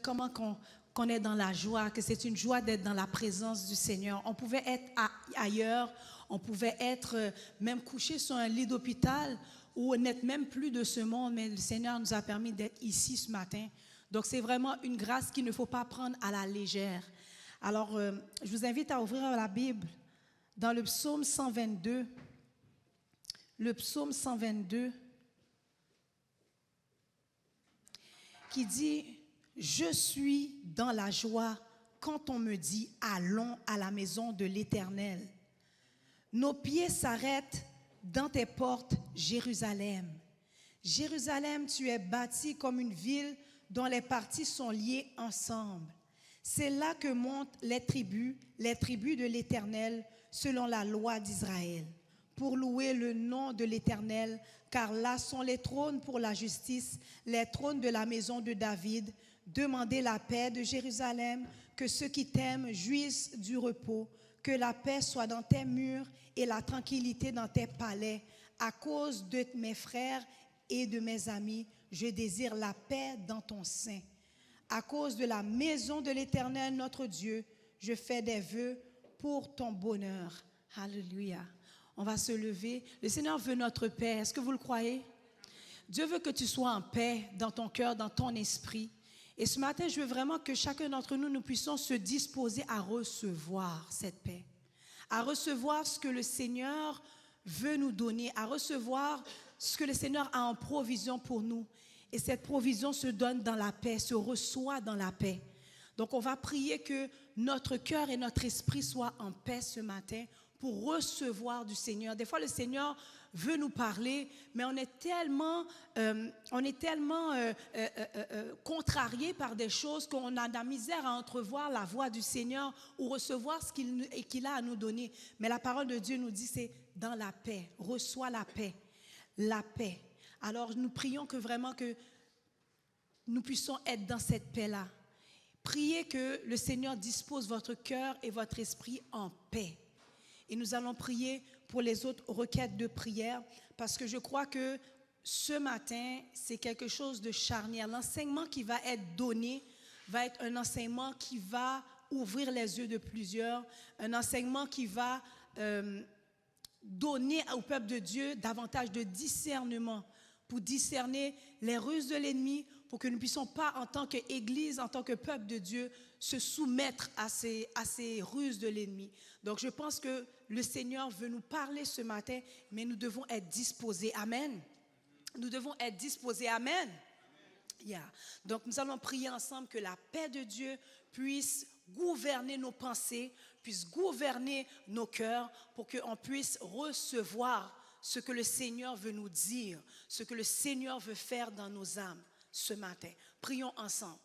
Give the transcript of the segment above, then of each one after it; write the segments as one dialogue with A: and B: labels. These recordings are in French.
A: comment qu'on est dans la joie, que c'est une joie d'être dans la présence du Seigneur. On pouvait être ailleurs, on pouvait être même couché sur un lit d'hôpital ou n'être même plus de ce monde, mais le Seigneur nous a permis d'être ici ce matin. Donc c'est vraiment une grâce qu'il ne faut pas prendre à la légère. Alors, je vous invite à ouvrir la Bible dans le psaume 122. Le psaume 122 qui dit « Je suis dans la joie quand on me dit « Allons à la maison de l'Éternel ». Nos pieds s'arrêtent dans tes portes, Jérusalem. Jérusalem, tu es bâtie comme une ville dont les parties sont liées ensemble. C'est là que montent les tribus de l'Éternel, selon la loi d'Israël, pour louer le nom de l'Éternel, car là sont les trônes pour la justice, les trônes de la maison de David. Demandez la paix de Jérusalem, que ceux qui t'aiment jouissent du repos, que la paix soit dans tes murs et la tranquillité dans tes palais. À cause de mes frères et de mes amis, je désire la paix dans ton sein. À cause de la maison de l'Éternel, notre Dieu, je fais des vœux pour ton bonheur. Alléluia. On va se lever. Le Seigneur veut notre paix. Est-ce que vous le croyez? Dieu veut que tu sois en paix dans ton cœur, dans ton esprit. Et ce matin, je veux vraiment que chacun d'entre nous, nous puissions se disposer à recevoir cette paix, à recevoir ce que le Seigneur veut nous donner, à recevoir ce que le Seigneur a en provision pour nous. Et cette provision se donne dans la paix, se reçoit dans la paix. Donc on va prier que notre cœur et notre esprit soient en paix ce matin pour recevoir du Seigneur. Des fois, le Seigneur veut nous parler, mais on est tellement contrarié par des choses qu'on a de la misère à entrevoir la voix du Seigneur ou recevoir ce qu'il a à nous donner. Mais la parole de Dieu nous dit, c'est dans la paix. Reçois la paix. La paix. Alors, nous prions que vraiment que nous puissions être dans cette paix-là. Priez que le Seigneur dispose votre cœur et votre esprit en paix. Et nous allons prier pour les autres requêtes de prière parce que je crois que ce matin, c'est quelque chose de charnière. L'enseignement qui va être donné va être un enseignement qui va ouvrir les yeux de plusieurs, un enseignement qui va donner au peuple de Dieu davantage de discernement pour discerner les ruses de l'ennemi, pour que nous ne puissions pas, en tant qu'Église, en tant que peuple de Dieu, se soumettre à ces ruses de l'ennemi. Donc, je pense que le Seigneur veut nous parler ce matin, mais nous devons être disposés. Amen. Nous devons être disposés. Amen. Yeah. Donc, nous allons prier ensemble que la paix de Dieu puisse gouverner nos pensées, puisse gouverner nos cœurs, pour qu'on puisse recevoir ce que le Seigneur veut nous dire, ce que le Seigneur veut faire dans nos âmes ce matin. Prions ensemble.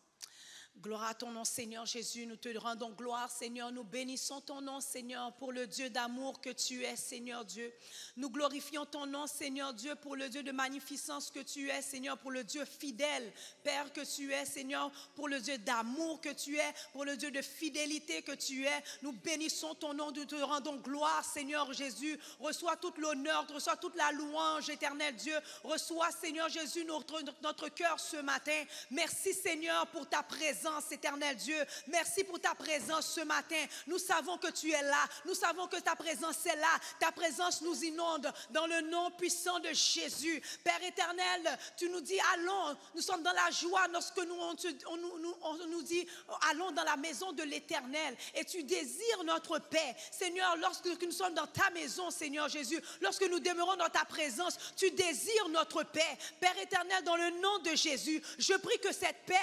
A: Gloire à ton nom, Seigneur Jésus. Nous te rendons gloire, Seigneur. Nous bénissons ton nom, Seigneur, pour le Dieu d'amour que tu es, Seigneur Dieu. Nous glorifions ton nom, Seigneur Dieu, pour le Dieu de magnificence que tu es, Seigneur, pour le Dieu fidèle, Père, que tu es, Seigneur, pour le Dieu d'amour que tu es, pour le Dieu de fidélité que tu es. Nous bénissons ton nom, nous te rendons gloire, Seigneur Jésus. Reçois toute l'honneur, reçois toute la louange, éternel Dieu. Reçois, Seigneur Jésus, notre cœur ce matin. Merci, Seigneur, pour ta présence. Éternel Dieu, merci pour ta présence ce matin. Nous savons que tu es là. Nous savons que ta présence est là. Ta présence nous inonde dans le nom puissant de Jésus. Père éternel, tu nous dis allons. Nous sommes dans la joie lorsque on nous dit allons dans la maison de l'Éternel. Et tu désires notre paix. Seigneur, lorsque nous sommes dans ta maison, Seigneur Jésus, lorsque nous demeurons dans ta présence, tu désires notre paix. Père éternel, dans le nom de Jésus, je prie que cette paix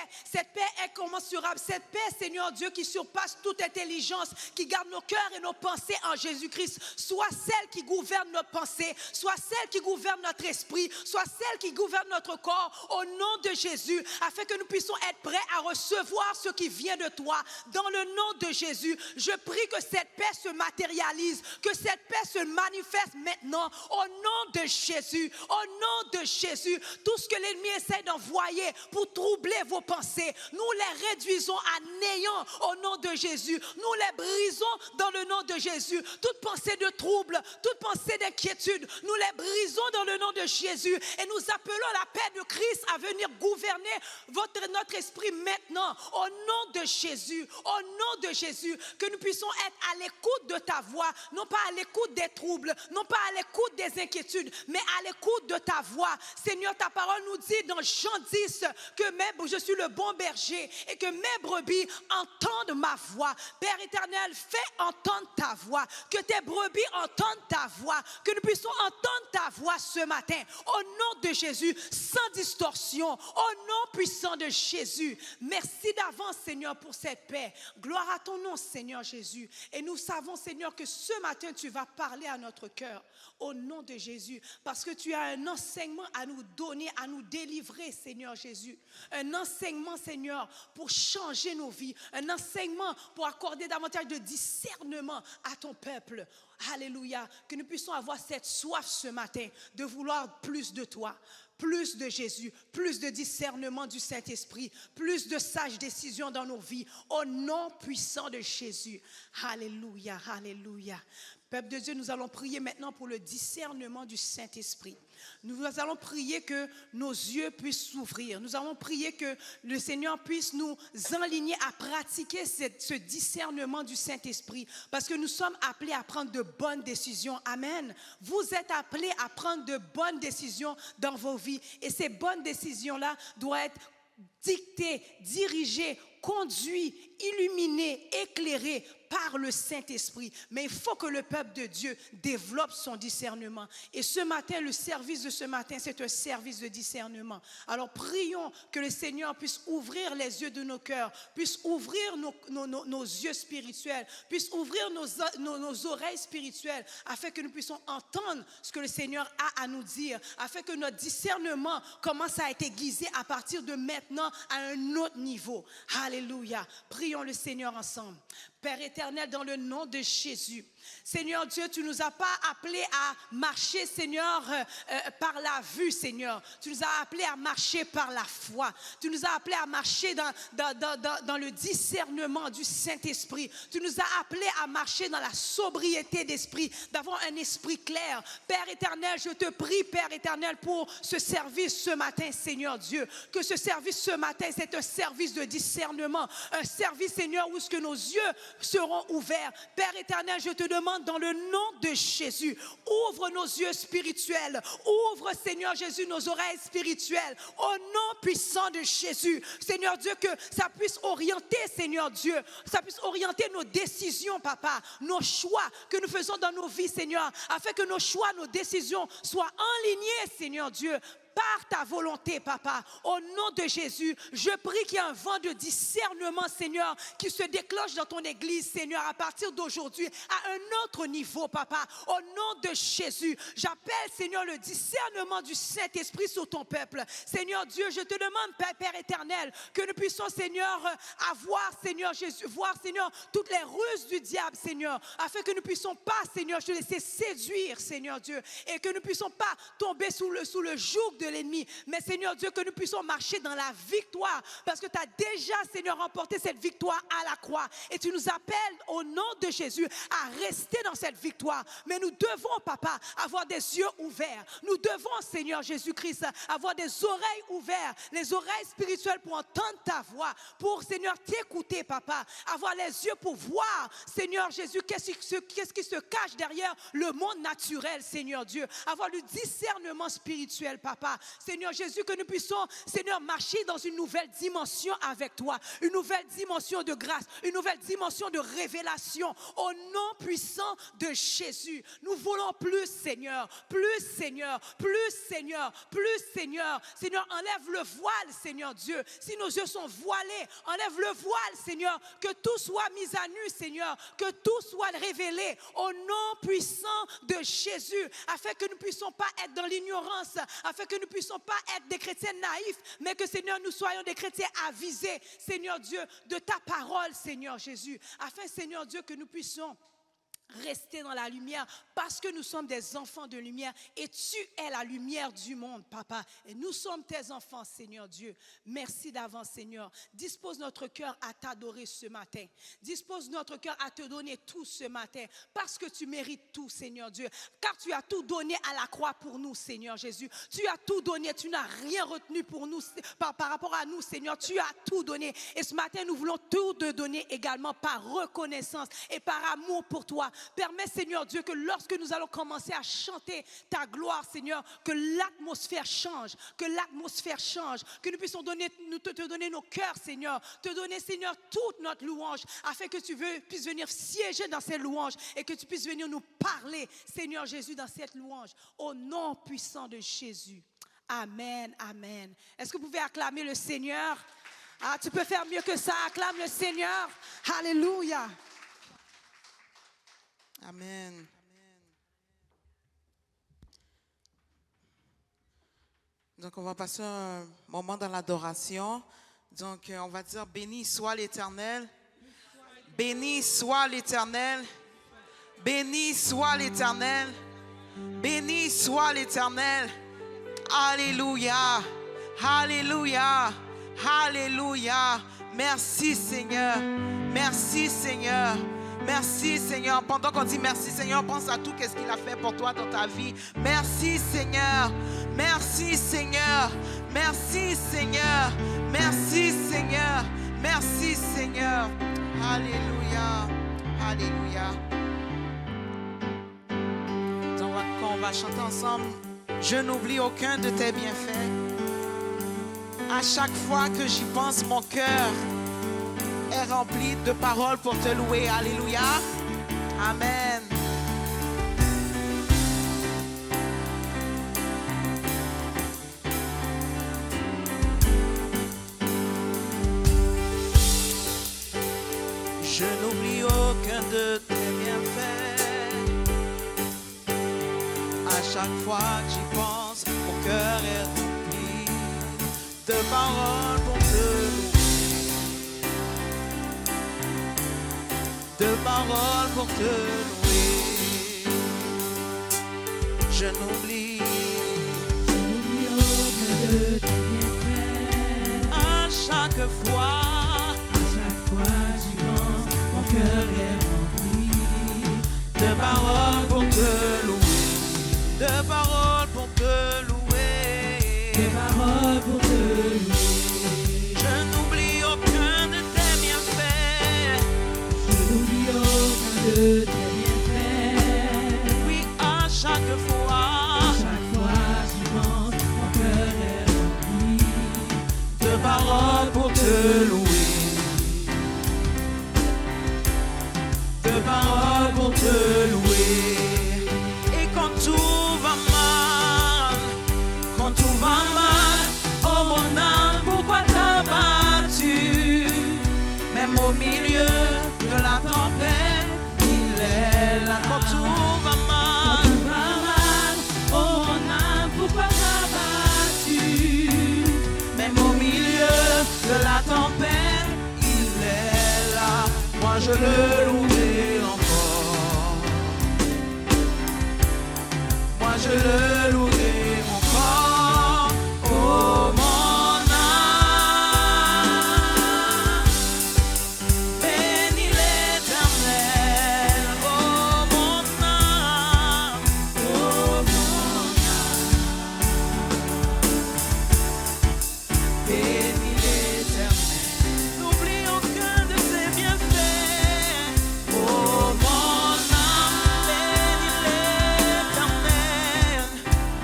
A: est commensurable. Cette paix, Seigneur Dieu, qui surpasse toute intelligence, qui garde nos cœurs et nos pensées en Jésus-Christ, soit celle qui gouverne nos pensées, soit celle qui gouverne notre esprit, soit celle qui gouverne notre corps, au nom de Jésus, afin que nous puissions être prêts à recevoir ce qui vient de toi. Dans le nom de Jésus, je prie que cette paix se matérialise, que cette paix se manifeste maintenant, au nom de Jésus, au nom de Jésus. Tout ce que l'ennemi essaie d'envoyer pour troubler vos pensées, nous les réduisons à néant au nom de Jésus. Nous les brisons dans le nom de Jésus. Toute pensée de trouble, toute pensée d'inquiétude, nous les brisons dans le nom de Jésus. Et nous appelons la paix de Christ à venir gouverner notre esprit maintenant. Au nom de Jésus, au nom de Jésus, que nous puissions être à l'écoute de ta voix, non pas à l'écoute des troubles, non pas à l'écoute des inquiétudes, mais à l'écoute de ta voix. Seigneur, ta parole nous dit dans Jean 10 que je suis le bon berger et que mes brebis entendent ma voix. Père éternel, fais entendre ta voix, que tes brebis entendent ta voix, que nous puissions entendre ta voix ce matin, au nom de Jésus, sans distorsion, au nom puissant de Jésus. Merci d'avance, Seigneur, pour cette paix. Gloire à ton nom, Seigneur Jésus. Et nous savons, Seigneur, que ce matin, tu vas parler à notre cœur, au nom de Jésus, parce que tu as un enseignement à nous donner, à nous délivrer, Seigneur Jésus. Un enseignement, Seigneur, pour changer nos vies. Un enseignement pour accorder davantage de discernement à ton peuple. Alléluia. Que nous puissions avoir cette soif ce matin de vouloir plus de toi, plus de Jésus, plus de discernement du Saint-Esprit, plus de sages décisions dans nos vies. Au nom puissant de Jésus. Alléluia, alléluia. Peuple de Dieu, nous allons prier maintenant pour le discernement du Saint-Esprit. Nous allons prier que nos yeux puissent s'ouvrir. Nous allons prier que le Seigneur puisse nous enligner à pratiquer ce discernement du Saint-Esprit. Parce que nous sommes appelés à prendre de bonnes décisions. Amen. Vous êtes appelés à prendre de bonnes décisions dans vos vies. Et ces bonnes décisions-là doivent être dictées, dirigées, conduites, illuminées, éclairées par le Saint-Esprit. Mais il faut que le peuple de Dieu développe son discernement. Et ce matin, le service de ce matin, c'est un service de discernement. Alors prions que le Seigneur puisse ouvrir les yeux de nos cœurs, puisse ouvrir nos yeux spirituels, puisse ouvrir nos oreilles spirituelles, afin que nous puissions entendre ce que le Seigneur a à nous dire, afin que notre discernement commence à être aiguisé à partir de maintenant à un autre niveau. Alléluia. Prions le Seigneur ensemble. Père éternel, dans le nom de Jésus, Seigneur Dieu, tu ne nous as pas appelés à marcher, Seigneur, par la vue, Seigneur. Tu nous as appelés à marcher par la foi. Tu nous as appelés à marcher dans le discernement du Saint-Esprit. Tu nous as appelés à marcher dans la sobriété d'esprit, d'avoir un esprit clair. Père éternel, je te prie, Père éternel, pour ce service ce matin, Seigneur Dieu. Que ce service ce matin, c'est un service de discernement. Un service, Seigneur, où ce que nos yeux seront ouverts. Père éternel, je te demande dans le nom de Jésus, ouvre nos yeux spirituels, ouvre, Seigneur Jésus, nos oreilles spirituelles, au nom puissant de Jésus. Seigneur Dieu, que ça puisse orienter, Seigneur Dieu, ça puisse orienter nos décisions, Papa, nos choix que nous faisons dans nos vies, Seigneur, afin que nos choix, nos décisions soient alignés, Seigneur Dieu, par ta volonté, Papa. Au nom de Jésus, je prie qu'il y ait un vent de discernement, Seigneur, qui se déclenche dans ton église, Seigneur, à partir d'aujourd'hui, à un autre niveau, Papa. Au nom de Jésus, j'appelle, Seigneur, le discernement du Saint-Esprit sur ton peuple. Seigneur Dieu, je te demande, Père éternel, que nous puissions, Seigneur, avoir, Seigneur Jésus, voir, Seigneur, toutes les ruses du diable, Seigneur, afin que nous ne puissions pas, Seigneur, te laisser séduire, Seigneur Dieu, et que nous ne puissions pas tomber sous le joug de l'ennemi, mais Seigneur Dieu, que nous puissions marcher dans la victoire, parce que tu as déjà, Seigneur, remporté cette victoire à la croix, et tu nous appelles au nom de Jésus à rester dans cette victoire. Mais nous devons, Papa, avoir des yeux ouverts. Nous devons, Seigneur Jésus-Christ, avoir des oreilles ouvertes, les oreilles spirituelles pour entendre ta voix, pour, Seigneur, t'écouter, Papa, avoir les yeux pour voir, Seigneur Jésus, qu'est-ce qui se cache derrière le monde naturel, Seigneur Dieu, avoir le discernement spirituel, Papa. Seigneur Jésus, que nous puissions, Seigneur, marcher dans une nouvelle dimension avec toi, une nouvelle dimension de grâce, une nouvelle dimension de révélation, au nom puissant de Jésus. Nous voulons plus, Seigneur, plus, Seigneur, plus, Seigneur, plus, Seigneur. Seigneur, enlève le voile, Seigneur Dieu. Si nos yeux sont voilés, enlève le voile, Seigneur, que tout soit mis à nu, Seigneur, que tout soit révélé, au nom puissant de Jésus, afin que nous ne puissions pas être dans l'ignorance, afin que nous ne puissions pas être des chrétiens naïfs, mais que, Seigneur, nous soyons des chrétiens avisés, Seigneur Dieu, de ta parole, Seigneur Jésus, afin, Seigneur Dieu, que nous puissions rester dans la lumière parce que nous sommes des enfants de lumière et tu es la lumière du monde, papa. Et nous sommes tes enfants, Seigneur Dieu. Merci d'avance, Seigneur. Dispose notre cœur à t'adorer ce matin. Dispose notre cœur à te donner tout ce matin parce que tu mérites tout, Seigneur Dieu. Car tu as tout donné à la croix pour nous, Seigneur Jésus. Tu as tout donné, tu n'as rien retenu pour nous par rapport à nous, Seigneur. Tu as tout donné. Et ce matin, nous voulons tout te donner également par reconnaissance et par amour pour toi. Permets, Seigneur Dieu, que lorsque nous allons commencer à chanter ta gloire, Seigneur, que l'atmosphère change, que nous puissions te donner nos cœurs, Seigneur, te donner, Seigneur, toute notre louange, afin que tu puisses venir siéger dans ces louanges et que tu puisses venir nous parler, Seigneur Jésus, dans cette louange, au nom puissant de Jésus. Amen, amen. Est-ce que vous pouvez acclamer le Seigneur? Ah, tu peux faire mieux que ça, acclame le Seigneur. Alléluia.
B: Amen. Donc, on va passer un moment dans l'adoration. Donc, on va dire, béni soit l'Éternel. Béni soit l'Éternel. Béni soit l'Éternel. Béni soit l'Éternel. Alléluia. Alléluia. Alléluia. Merci, Seigneur. Merci, Seigneur. Merci Seigneur. Pendant qu'on dit merci Seigneur, pense à tout ce qu'il a fait pour toi dans ta vie. Merci Seigneur. Merci Seigneur. Merci Seigneur. Merci Seigneur. Merci Seigneur. Alléluia. Alléluia. Donc quand on va chanter ensemble, je n'oublie aucun de tes bienfaits. À chaque fois que j'y pense, mon cœur est rempli de paroles pour te louer. Alléluia. Amen. Je n'oublie aucun de tes bienfaits. À chaque fois que j'y pense, mon cœur est rempli de paroles pour te louer. De paroles pour te louer. Je n'oublie
C: aucun de tes bienfaits.
B: à chaque fois
C: J'y pense, mon cœur est rempli
B: de paroles pour te louer. De paroles pour te louer.
C: de paroles pour te louer.
B: Je n'oublie aucun de tes bienfaits.
C: Je n'oublie aucun de tes bienfaits.
B: Oui, à chaque fois
C: J'y pense, mon cœur est rempli
B: de paroles pour te louer. De paroles pour te louer. Et quand tout va mal, oh mon âme, pourquoi t'as battu? Même au milieu de la tempête, il est là. Quand tout va mal,
C: oh mon âme, pourquoi t'as battu?
B: même au milieu de la tempête, il est là. Moi je le louerai encore. Moi je le louerai encore. Oh mon âme, bénis l'Éternel. Oh mon âme, oh mon âme, bénis l'Éternel. N'oublie aucun de ses bienfaits. Oh mon âme, bénis l'Éternel.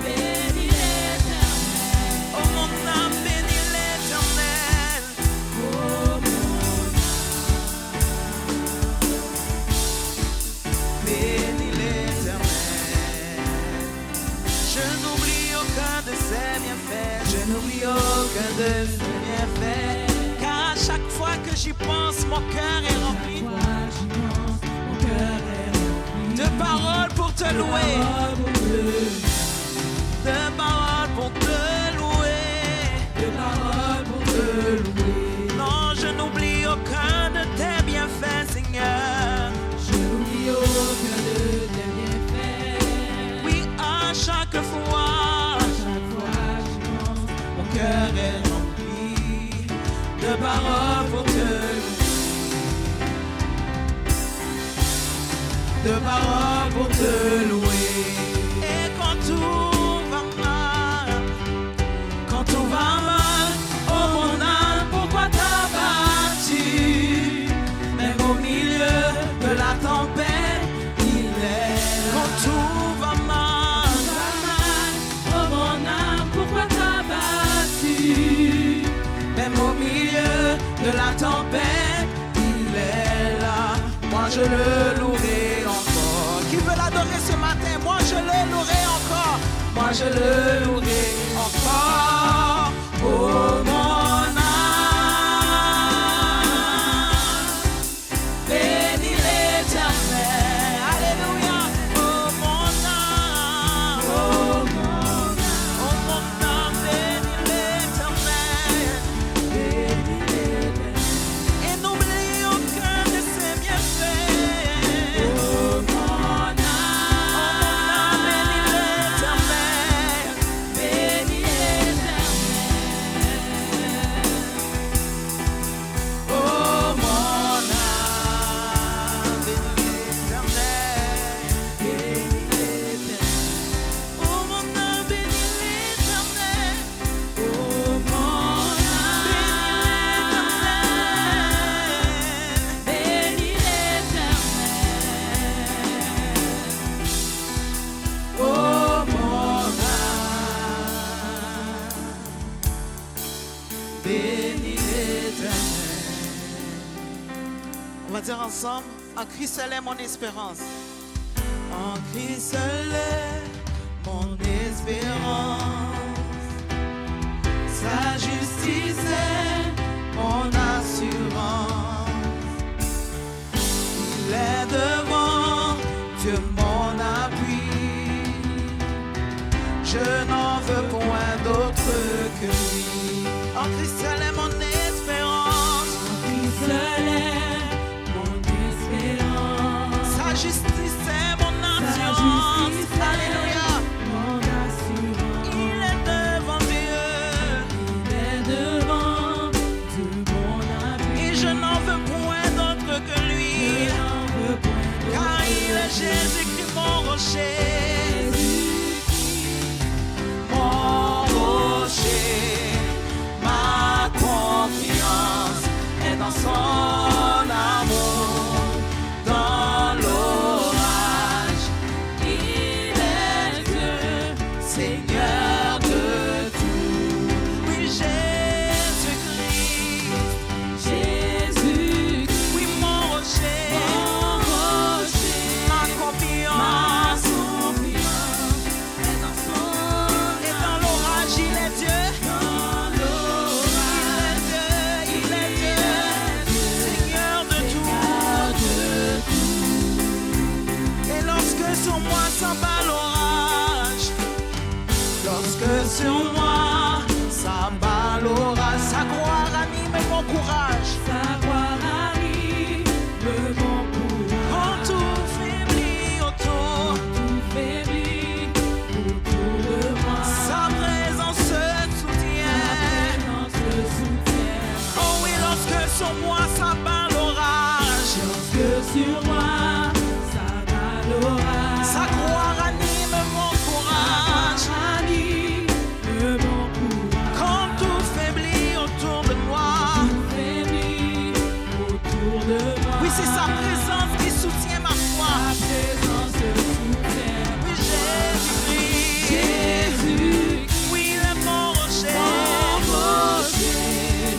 C: Bénis l'Éternel,
B: Oh mon âme, bénis l'Éternel.
C: oh mon
B: Bénis l'Éternel. Je n'oublie aucun de ses bienfaits. Je n'oublie aucun de ses bienfaits. Car à chaque fois que j'y pense, mon cœur est rempli
C: Moi j'y pense, mon cœur est rempli
B: de paroles pour te louer.
C: paroles pour te louer.
B: De paroles pour te louer.
C: De paroles pour te louer.
B: Non, je n'oublie aucun de tes bienfaits, Seigneur.
C: Je n'oublie aucun de paroles pour te louer. De paroles pour te louer.
B: Et quand tout va mal,
C: Quand tout va mal, oh mon âme, pourquoi t'as battu? Même au milieu de la tempête, il est là.
B: quand tout va mal,
C: Oh mon âme, pourquoi t'as battu? Même au milieu de la tempête, il est là.
B: moi je le louerai encore. Qui veut l'adorer ce matin? Moi je le louerai encore.
C: Moi je le louerai encore. Oh mon âme, bénis l'Éternel.
B: Alléluia. Oh mon âme,
C: Oh mon âme,
B: oh mon âme, bénis l'Éternel.
C: bénis l'Éternel.
B: Et n'oublie aucun de ses bienfaits.
C: Oh mon âme,
B: Bénis l'Éternel.
C: bénis l'Éternel.
B: Oh mon âme, bénis l'Éternel.
C: Bénis l'Éternel.
B: Oh mon âme, bénis l'Éternel.
C: Oh mon âme, bénis l'Éternel. Oh mon âme, bénis l'Éternel.
B: On va dire ensemble, en Christ seul est mon espérance. En Christ seul est mon espérance. Sa justice est mon assurance. Il est devant Dieu mon appui. Je n'en veux point d'autre que lui. En Christ seul est mon espérance.
C: Christ seul est mon espérance.
B: Sa justice est mon assurance.
C: justice est
B: Alléluia.
C: mon assurance.
B: Il est devant Dieu.
C: Il est devant Dieu mon appui.
B: Et je n'en veux point d'autre que lui.
C: Je n'en veux point d'autre
B: Car il est
C: que
B: Jésus-Christ mon rocher.
C: Jésus-Christ.
B: Mon rocher. Ma confiance est dans son amour. Dans l'orage,
C: Il est Dieu,
B: Seigneur de tout. Oui, Jésus-Christ.
C: Jésus-Christ.
B: Oui, mon rocher.
C: Mon rocher.
B: Ma
C: Ma
B: confiance.
C: confiance est dans son
B: Et dans l'orage, il est Dieu.
C: Dans l'orage,
B: Il est Dieu. Seigneur de tout. Et lorsque sur moi s'abat l'orage, lorsque sur moi s'abat l'orage, sa gloire anime mon courage.
C: sa gloire arrive, le bon courage.
B: Quand tout faiblit autour,
C: Tout faiblit autour de moi.
B: sa présence se soutient.
C: Présence se soutient.
B: Oh oui, lorsque sur moi s'abat l'orage,
C: Lorsque sur moi s'abat l'orage.
B: sa gloire anime mon courage.
C: Arrive le bon courage.
B: Quand tout faiblit autour de moi,
C: Tout faiblit autour de moi.
B: oui, c'est sa présence qui soutient ma foi.
C: Sa présence se soutient.
B: Oui, Jésus-Christ.
C: Jésus,
B: Oui, il est mon rocher.
C: mon rocher.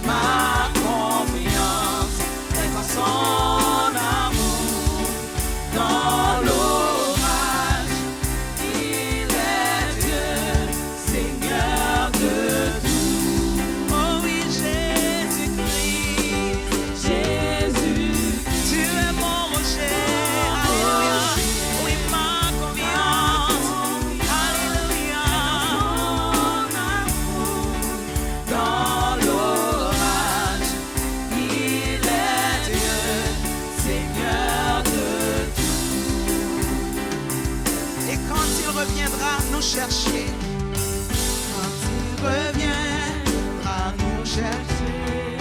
B: Ma confiance est dans son amour. Dans l'orage,
C: Il est Dieu, Seigneur de tout.
B: oh oui, Jésus-Christ.
C: Jésus,
B: Tu es mon rocher. Alléluia. Oui, ma confiance. Alléluia.
C: mon amour.
B: Dans l'orage, il est Dieu, Seigneur de tout. Et quand il reviendra nous chercher, quand il reviendra nous chercher,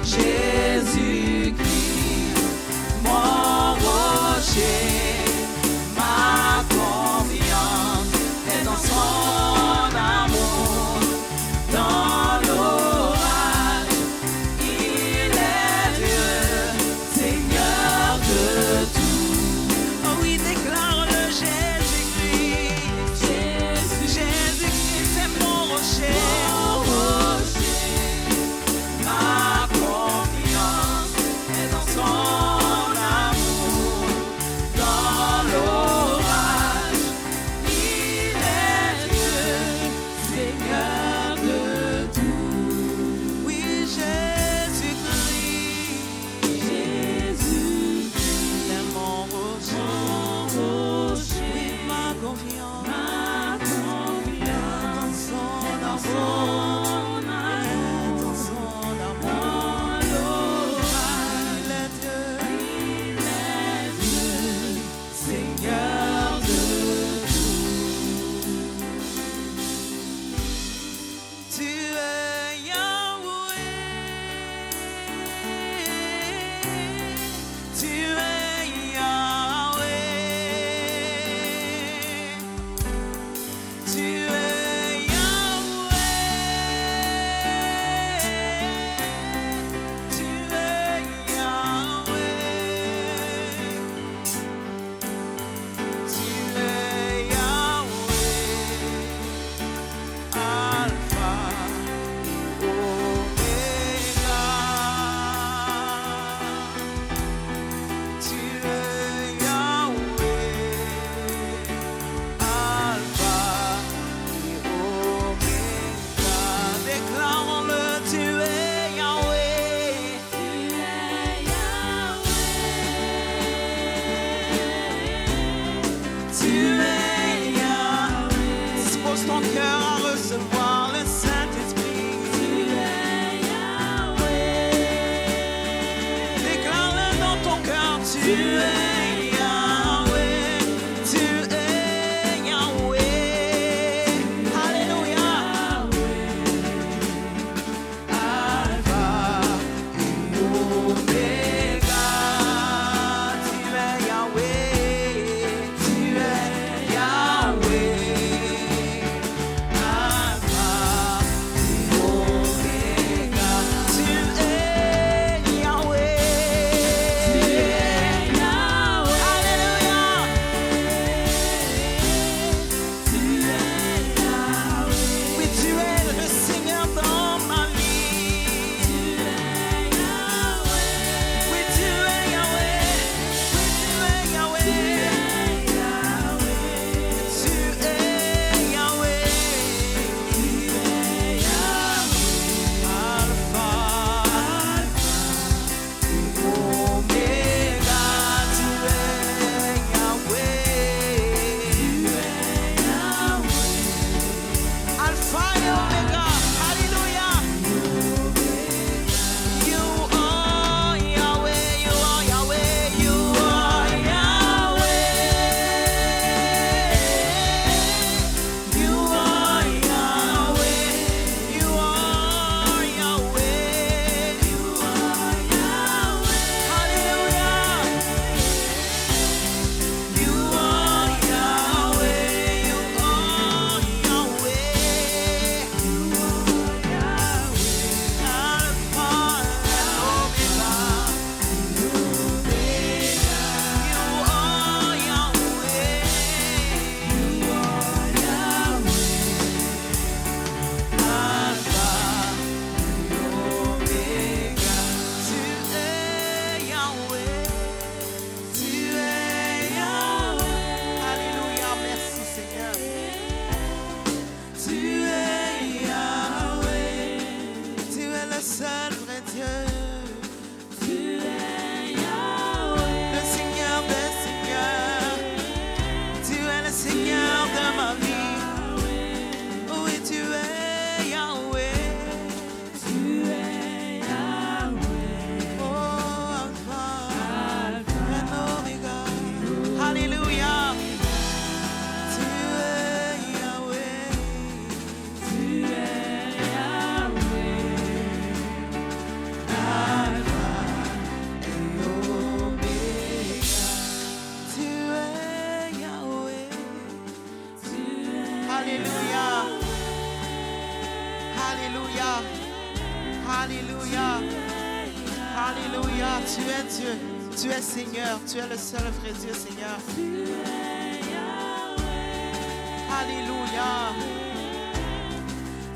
C: Jésus-Christ, mon rocher, ma confiance est dans son amour, dans l'orage, il est Dieu, Seigneur de tout. Oh oui, déclare-le, Jésus-Christ, Jésus-Christ, c'est mon rocher. Ma confiance est dans son amour, dans l'orage, il est Dieu, Seigneur de tout. Oui, Jésus-Christ, c'est mon rocher, oui, ma confiance, dans son amour. Ton cœur à recevoir le Saint-Esprit. Tu es Yahweh. Déclare-le dans ton cœur. Tu es Yahweh. Tu es Yahweh. Alléluia. Alpha et Omega. Tu es Yahweh. Tu es Yahweh.
B: Alléluia, tu es Dieu, tu es Seigneur, tu es le seul vrai Dieu, Seigneur. Alléluia.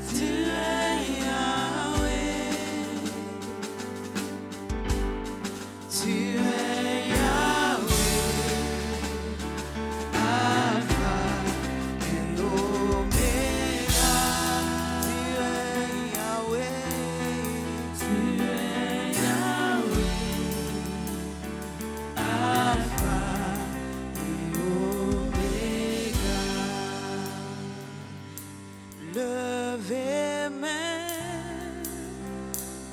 C: Tu es Yahweh. Tu es Yahweh. Alpha et Oméga.
B: Tu es Yahweh.
C: Tu es Yahweh. Alpha et Oméga.
B: Levez main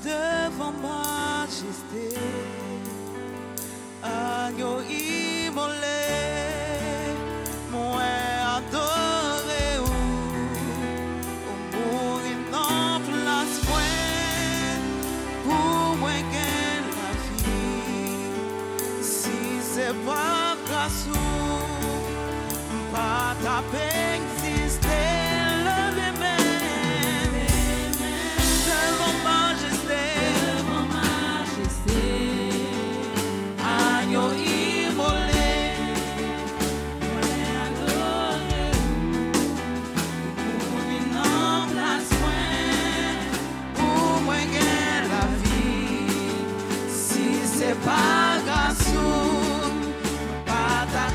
B: devant majesté, agneau immolé, moi adoré ou mourir en place moi, pour moi gain la vie, si c'est pas grâce ou pas ta peine exister.
C: Pas grâce ou pas ta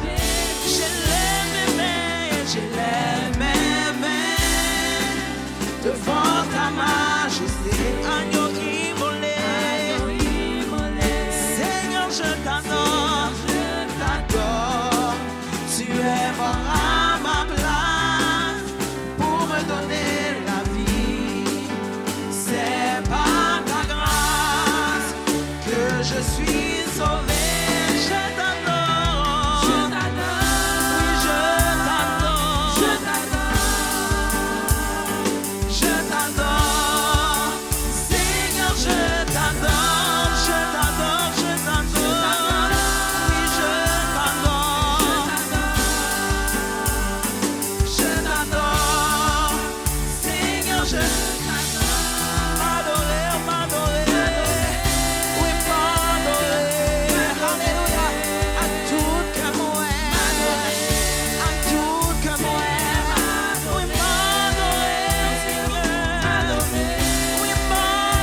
C: je lève mes mains devant ta majesté,
B: Agneau immolé, Seigneur, je t'adore, tu es mort à ma place pour me donner la vie. C'est par ta grâce que je suis sauvé. Je t'adore, oui, je t'adore, Seigneur, je t'adore, je t'adore, oui, je t'adore, Seigneur, je m'adorer, oui, m'adorer, alléluia, à tout que moi, à tout que moi, oui, m'adorer, Seigneur, oui, m'adorer,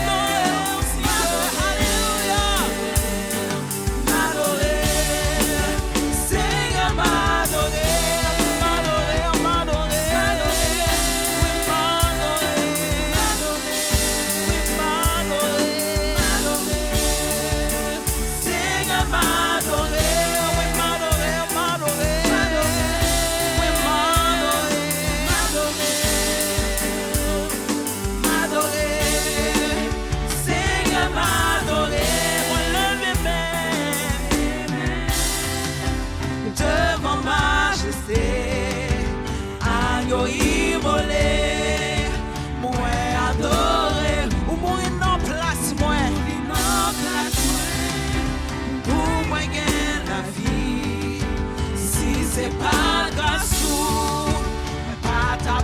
B: alléluia, m'adorer, Seigneur, m'adorer, devant majesté, agneau immolé, moi adoré, ou mourir en place moi, pour moi gagner la vie, si c'est pas grâce ou pas ta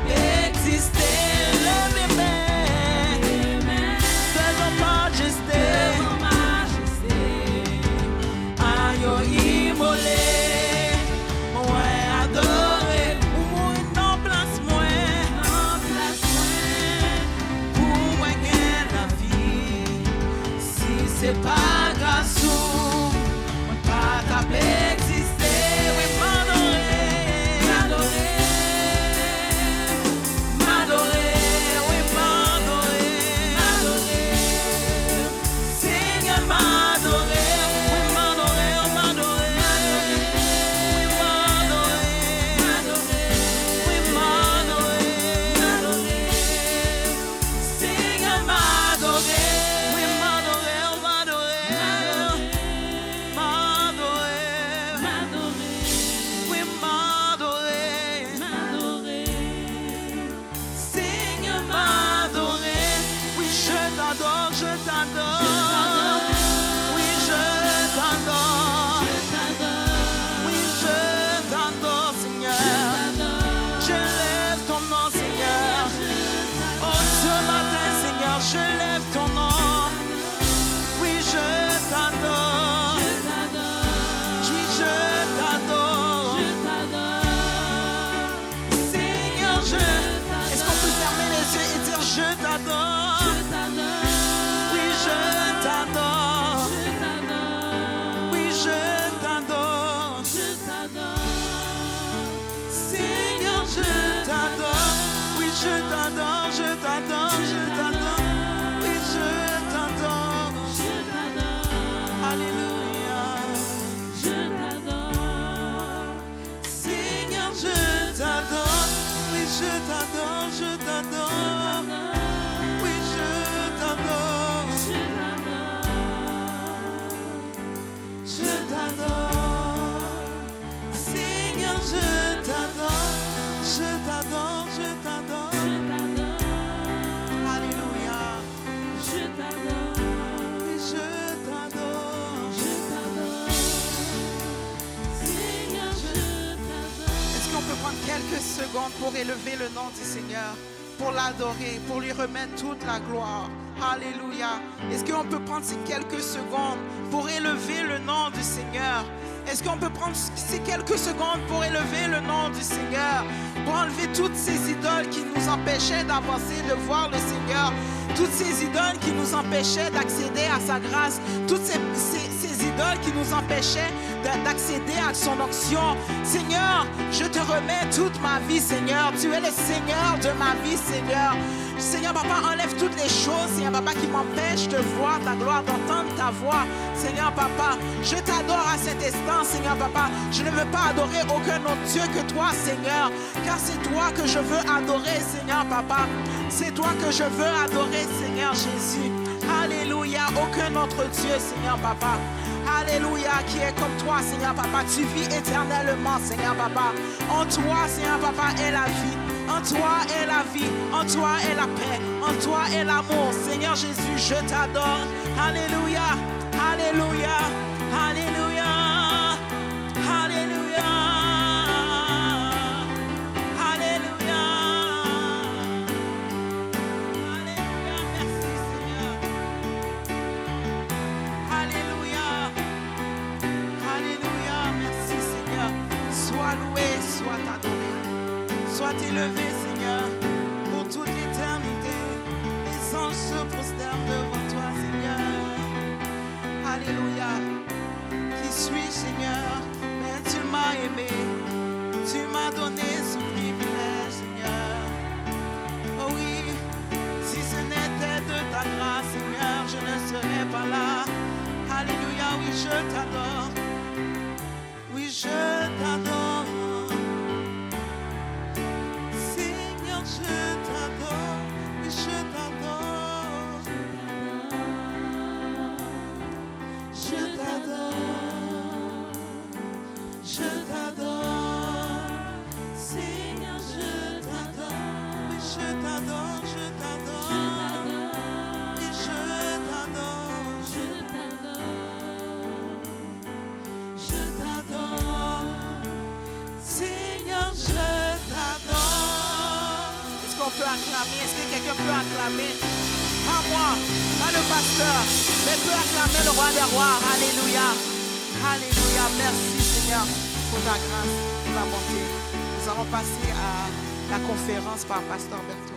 B: exister, lève mes mains, devant majesté, agneau immolé. C'est pas grâce ou pas ta paix exister, oui, m'adorer, oui, m'adorer, Seigneur, m'adorer, oui, m'adorer, Seigneur, m'adorer. secondes pour élever le nom du Seigneur, pour l'adorer, pour lui remettre toute la gloire. Alléluia. Est-ce qu'on peut prendre ces quelques secondes pour élever le nom du Seigneur? Est-ce qu'on peut prendre ces quelques secondes pour élever le nom du Seigneur, pour enlever toutes ces idoles qui nous empêchaient d'avancer, de voir le Seigneur, toutes ces idoles qui nous empêchaient d'accéder à sa grâce, toutes ces idoles qui nous empêchaient d'accéder à son onction. Seigneur, je te remets toute ma vie, Seigneur. Tu es le Seigneur de ma vie, Seigneur. Seigneur, Papa, enlève toutes les choses, Seigneur, Papa, qui m'empêchent de voir ta gloire, d'entendre ta voix. Seigneur, Papa, je t'adore à cet instant, Seigneur, Papa. Je ne veux pas adorer aucun autre Dieu que toi, Seigneur, car c'est toi que je veux adorer, Seigneur, Papa. C'est toi que je veux adorer, Seigneur Jésus. Alléluia, aucun autre Dieu, Seigneur, Papa. Alléluia, qui est comme toi, Seigneur, Papa. Tu vis éternellement, Seigneur, Papa. En toi, Seigneur, Papa, est la vie. En toi est la vie, en toi est la paix, en toi est l'amour. Seigneur Jésus, je t'adore. Alléluia, alléluia, alléluia, alléluia, alléluia, alléluia. Merci Seigneur. Alléluia, alléluia. Merci Seigneur. Sois loué, sois adoré. Sois élevé, Seigneur, pour toute l'éternité. Les anges se prosternent devant toi, Seigneur. Alléluia. Qui suis-je, Seigneur? Mais tu m'as aimé. Tu m'as donné ce privilège, Seigneur. Oh oui, si ce n'était de ta grâce, Seigneur, je ne serais pas là. Alléluia, oui, je t'adore. Oui, je t'adore. Je t'adore, oui, je t'adore. Je t'adore, je t'adore. Seigneur, je t'adore. Oui, je t'adore, je t'adore. Et je t'adore, je t'adore. Seigneur, je t'adore. On peut acclamer, est-ce que quelqu'un peut acclamer? Pas moi, pas le pasteur, mais peut acclamer le roi des rois. Alléluia, alléluia. Merci Seigneur pour ta grâce, pour ta bonté. Nous allons passer à la conférence par Pasteur Berthaud.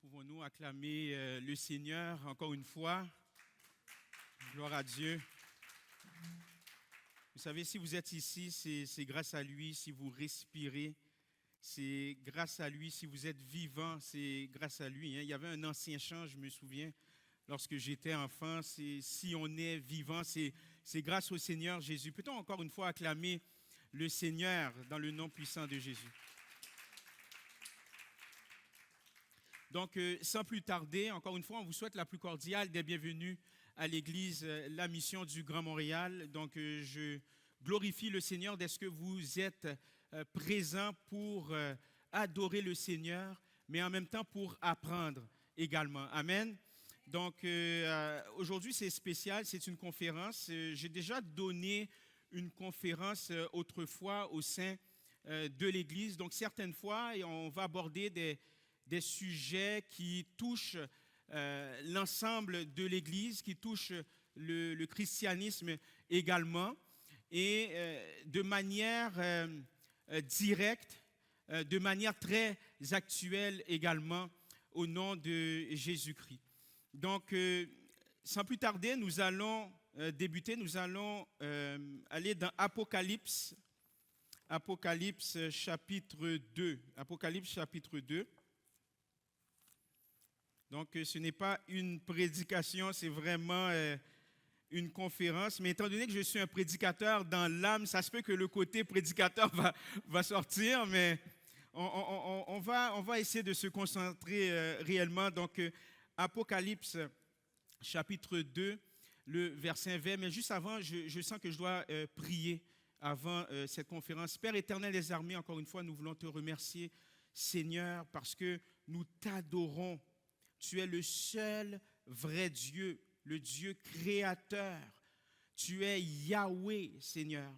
D: Pouvons-nous acclamer le Seigneur encore une fois? Gloire à Dieu. Vous savez, si vous êtes ici, c'est grâce à lui. Si vous respirez, c'est grâce à lui. Si vous êtes vivant, c'est grâce à lui. Il y avait un ancien chant, je me souviens, lorsque j'étais enfant. Si on est vivant, c'est grâce au Seigneur Jésus. Peut-on encore une fois acclamer le Seigneur dans le nom puissant de Jésus? Donc, sans plus tarder, encore une fois, on vous souhaite la plus cordiale des bienvenues à l'Église La Mission du Grand Montréal. Donc, je glorifie le Seigneur dès ce que vous êtes présents pour adorer le Seigneur, mais en même temps pour apprendre également. Amen. Donc, aujourd'hui, c'est spécial, c'est une conférence. J'ai déjà donné une conférence autrefois au sein de l'Église. Donc, certaines fois, on va aborder des sujets qui touchent l'ensemble de l'Église, qui touchent le christianisme également, et de manière directe, de manière très actuelle également, au nom de Jésus-Christ. Donc, sans plus tarder, nous allons débuter, nous allons aller dans Apocalypse chapitre 2. Apocalypse chapitre 2. Donc, ce n'est pas une prédication, c'est vraiment une conférence. Mais étant donné que je suis un prédicateur dans l'âme, ça se peut que le côté prédicateur va sortir, mais on va essayer de se concentrer réellement. Donc, Apocalypse chapitre 2, le verset 20. Mais juste avant, je sens que je dois prier avant cette conférence. Père éternel des armées, encore une fois, nous voulons te remercier, Seigneur, parce que nous t'adorons. Tu es le seul vrai Dieu, le Dieu créateur. Tu es Yahweh, Seigneur.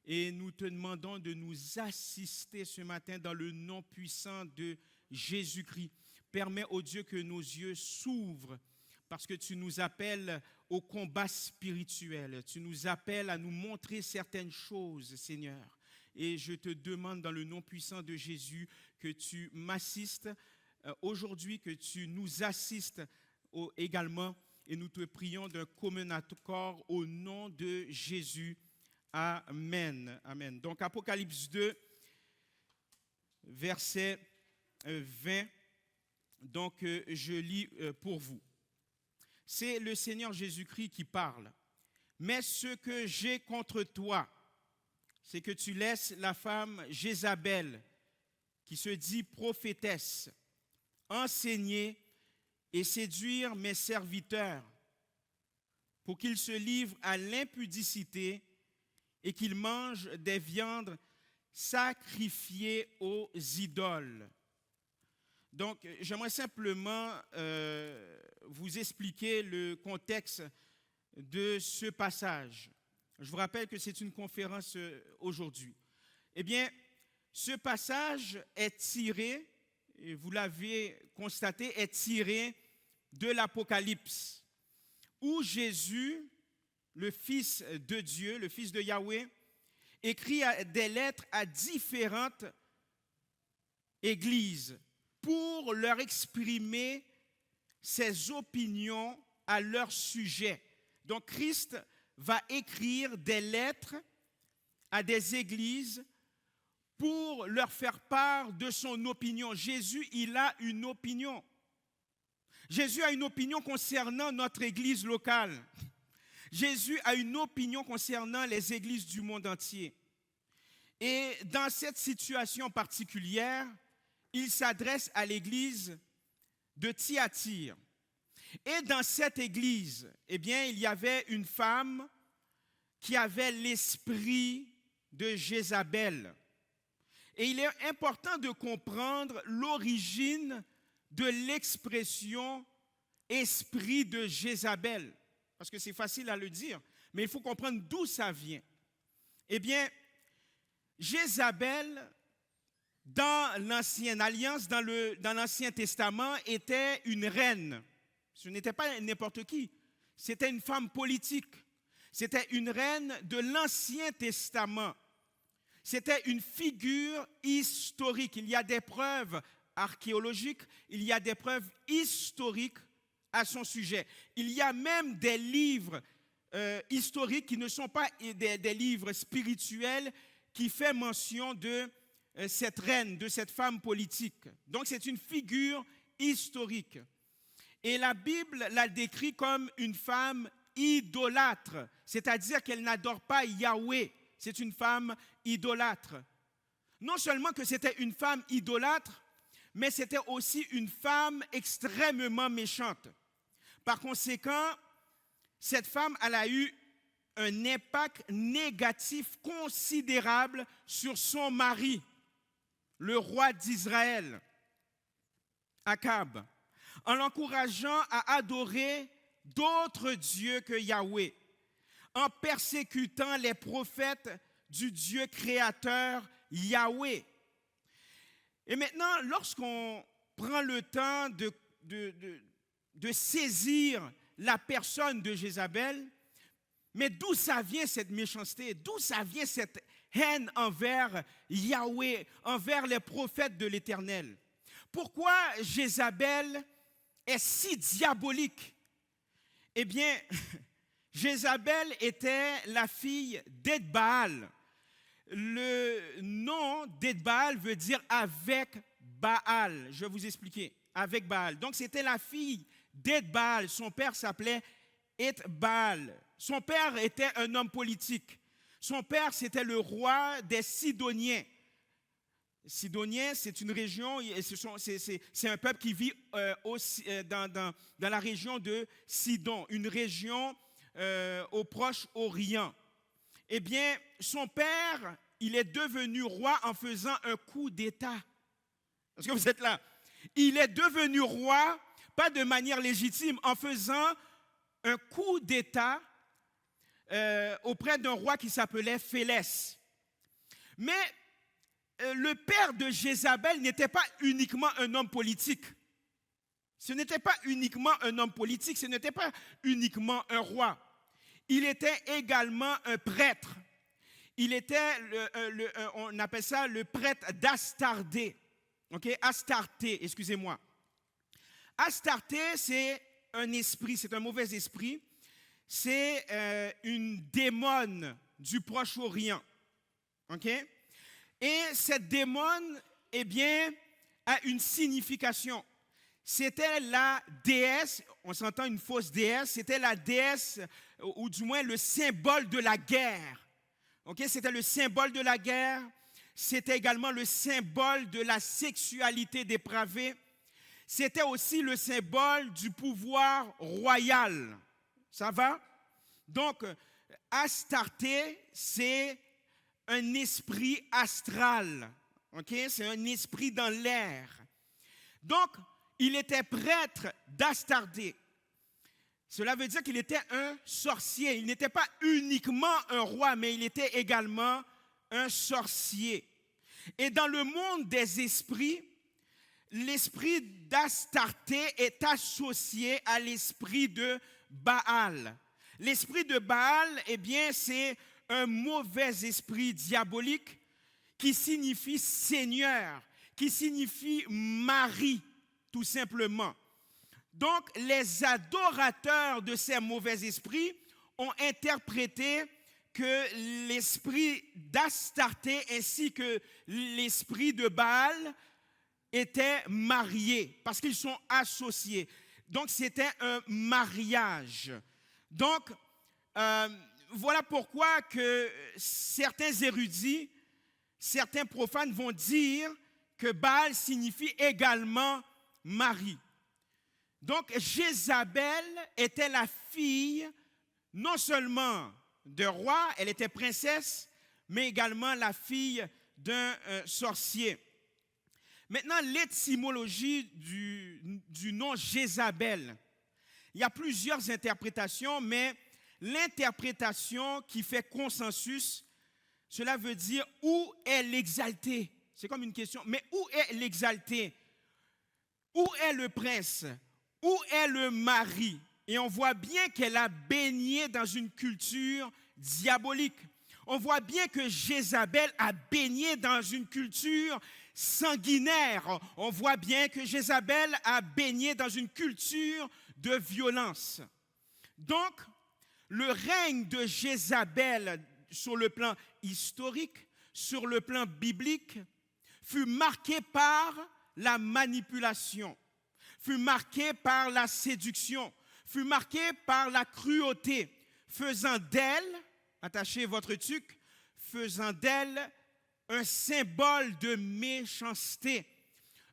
D: Et nous te demandons de nous assister ce matin dans le nom puissant de Jésus-Christ. Permets, ô Dieu, que nos yeux s'ouvrent parce que tu nous appelles au combat spirituel. Tu nous appelles à nous montrer certaines choses, Seigneur. Et je te demande dans le nom puissant de Jésus que tu m'assistes aujourd'hui, que tu nous assistes également. Et nous te prions d'un commun accord au nom de Jésus. Amen. Amen. Donc, Apocalypse 2, verset 20. Donc, je lis pour vous. C'est le Seigneur Jésus-Christ qui parle. Mais ce que j'ai contre toi, c'est que tu laisses la femme Jézabel, qui se dit prophétesse, enseigner et séduire mes serviteurs pour qu'ils se livrent à l'impudicité et qu'ils mangent des viandes sacrifiées aux idoles. Donc, j'aimerais simplement vous expliquer le contexte de ce passage. Je vous rappelle que c'est une conférence aujourd'hui. Eh bien, ce passage est tiré, et vous l'avez constaté, est tiré de l'Apocalypse, où Jésus, le Fils de Dieu, le Fils de Yahweh, écrit des lettres à différentes églises pour leur exprimer ses opinions à leur sujet. Donc Christ va écrire des lettres à des églises pour leur faire part de son opinion. Jésus, il a une opinion. Jésus a une opinion concernant notre église locale. Jésus a une opinion concernant les églises du monde entier. Et dans cette situation particulière, il s'adresse à l'église de Thyatire. Et dans cette église, eh bien, il y avait une femme qui avait l'esprit de Jézabel. Et il est important de comprendre l'origine de l'expression « esprit de Jézabel ». Parce que c'est facile à le dire, mais il faut comprendre d'où ça vient. Eh bien, Jézabel, dans l'Ancienne Alliance, dans l'Ancien Testament, était une reine. Ce n'était pas n'importe qui. C'était une femme politique. C'était une reine de l'Ancien Testament. C'était une figure historique. Il y a des preuves archéologiques, il y a des preuves historiques à son sujet. Il y a même des livres historiques qui ne sont pas des livres spirituels qui font mention de cette reine, de cette femme politique. Donc c'est une figure historique. Et la Bible la décrit comme une femme idolâtre, c'est-à-dire qu'elle n'adore pas Yahweh. C'est une femme idolâtre. Non seulement que c'était une femme idolâtre, mais c'était aussi une femme extrêmement méchante. Par conséquent, cette femme, elle a eu un impact négatif considérable sur son mari, le roi d'Israël, Akab, en l'encourageant à adorer d'autres dieux que Yahweh, en persécutant les prophètes du Dieu créateur Yahweh. Et maintenant, lorsqu'on prend le temps de saisir la personne de Jézabel, mais d'où ça vient cette méchanceté? D'où ça vient cette haine envers Yahweh, envers les prophètes de l'Éternel? Pourquoi Jézabel est si diabolique? Eh bien, Jézabel était la fille d'Ed-Baal. Le nom d'Ed-Baal veut dire avec Baal. Je vais vous expliquer. Avec Baal. Donc, c'était la fille d'Ed-Baal. Son père s'appelait Ed-Baal. Son père était un homme politique. Son père, c'était le roi des Sidoniens. Sidoniens, c'est une région, c'est un peuple qui vit dans la région de Sidon, une région au Proche-Orient. Eh bien, son père, il est devenu roi en faisant un coup d'État. Est-ce que vous êtes là? Il est devenu roi, pas de manière légitime, en faisant un coup d'État auprès d'un roi qui s'appelait Phélès. Mais le père de Jézabel n'était pas uniquement un homme politique. Ce n'était pas uniquement un homme politique, ce n'était pas uniquement un roi. Il était également un prêtre. Il était, on appelle ça le prêtre d'Astarté. Okay? Astarté, excusez-moi. Astarté, c'est un esprit, c'est un mauvais esprit. C'est une démone du Proche-Orient. Okay? Et cette démone, eh bien, a une signification. C'était la déesse, on s'entend une fausse déesse, c'était la déesse, ou du moins le symbole de la guerre. Okay? C'était le symbole de la guerre, c'était également le symbole de la sexualité dépravée, c'était aussi le symbole du pouvoir royal. Ça va? Donc, Astarté, c'est un esprit astral. Okay? C'est un esprit dans l'air. Donc, il était prêtre d'Astarté. Cela veut dire qu'il était un sorcier. Il n'était pas uniquement un roi, mais il était également un sorcier. Et dans le monde des esprits, l'esprit d'Astarté est associé à l'esprit de Baal. L'esprit de Baal, eh bien, c'est un mauvais esprit diabolique qui signifie Seigneur, qui signifie mari, tout simplement. Donc, les adorateurs de ces mauvais esprits ont interprété que l'esprit d'Astarté ainsi que l'esprit de Baal étaient mariés parce qu'ils sont associés. Donc, c'était un mariage. Donc, voilà pourquoi que certains érudits, certains profanes vont dire que Baal signifie également mari. Donc, Jézabel était la fille non seulement d'un roi, elle était princesse, mais également la fille d'un sorcier. Maintenant, l'étymologie du nom Jézabel. Il y a plusieurs interprétations, mais l'interprétation qui fait consensus, cela veut dire où est l'exalté. C'est comme une question, mais où est l'exalté? Où est le prince? Où est le mari? Et on voit bien qu'elle a baigné dans une culture diabolique. On voit bien que Jézabel a baigné dans une culture sanguinaire. On voit bien que Jézabel a baigné dans une culture de violence. Donc, le règne de Jézabel sur le plan historique, sur le plan biblique, fut marqué par la manipulation, fut marqué par la séduction, fut marqué par la cruauté, faisant d'elle, attachez votre tuque, faisant d'elle un symbole de méchanceté,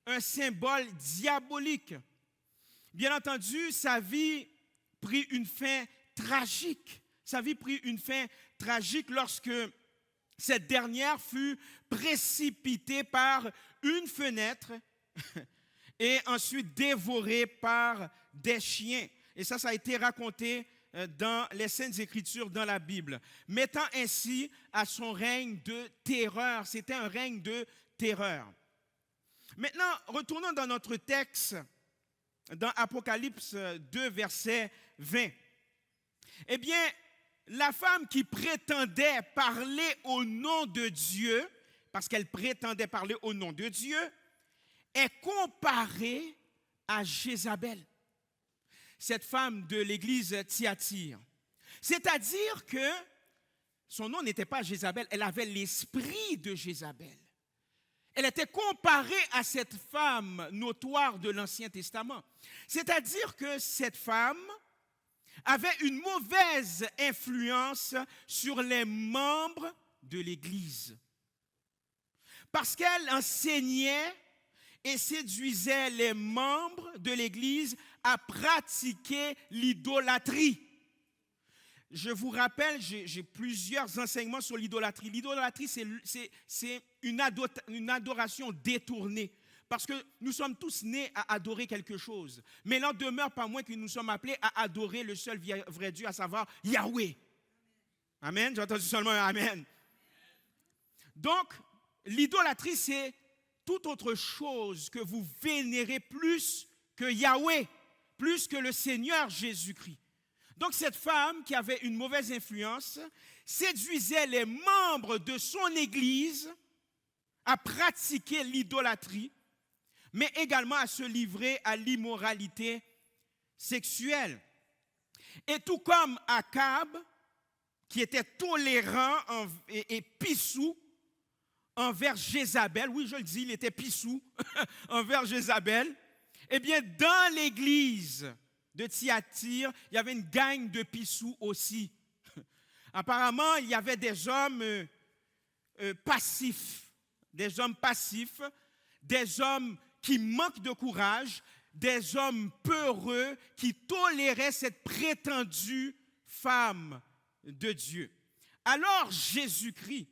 D: un symbole diabolique. Bien entendu, sa vie prit une fin tragique. Sa vie prit une fin tragique lorsque cette dernière fut précipitée par une fenêtre et ensuite dévorée par des chiens. Et ça a été raconté dans les Saintes Écritures, dans la Bible, mettant ainsi à son règne de terreur. C'était un règne de terreur. Maintenant, retournons dans notre texte, dans Apocalypse 2, verset 20. Eh bien, la femme qui prétendait parler au nom de Dieu, parce qu'elle prétendait parler au nom de Dieu, est comparée à Jézabel, cette femme de l'église Thyatire. C'est-à-dire que son nom n'était pas Jézabel, elle avait l'esprit de Jézabel. Elle était comparée à cette femme notoire de l'Ancien Testament. C'est-à-dire que cette femme avait une mauvaise influence sur les membres de l'Église. Parce qu'elle enseignait et séduisait les membres de l'Église à pratiquer l'idolâtrie. je vous rappelle, j'ai plusieurs enseignements sur l'idolâtrie. L'idolâtrie, c'est une adoration détournée. Parce que nous sommes tous nés à adorer quelque chose. Mais il n'en demeure pas moins que nous sommes appelés à adorer le seul vrai Dieu, à savoir Yahweh. Amen. J'ai entendu seulement un Amen. Donc, l'idolâtrie, c'est toute autre chose que vous vénérez plus que Yahweh, plus que le Seigneur Jésus-Christ. Donc, cette femme qui avait une mauvaise influence séduisait les membres de son église à pratiquer l'idolâtrie, mais également à se livrer à l'immoralité sexuelle. Et tout comme Akab, qui était tolérant et pissou envers Jézabel, oui, je le dis, il était pissou envers Jézabel, eh bien, dans l'église de Thyatire, il y avait une gang de pissous aussi. Apparemment, il y avait des hommes passifs, des hommes qui manquent de courage, des hommes peureux qui toléraient cette prétendue femme de Dieu. Alors Jésus-Christ,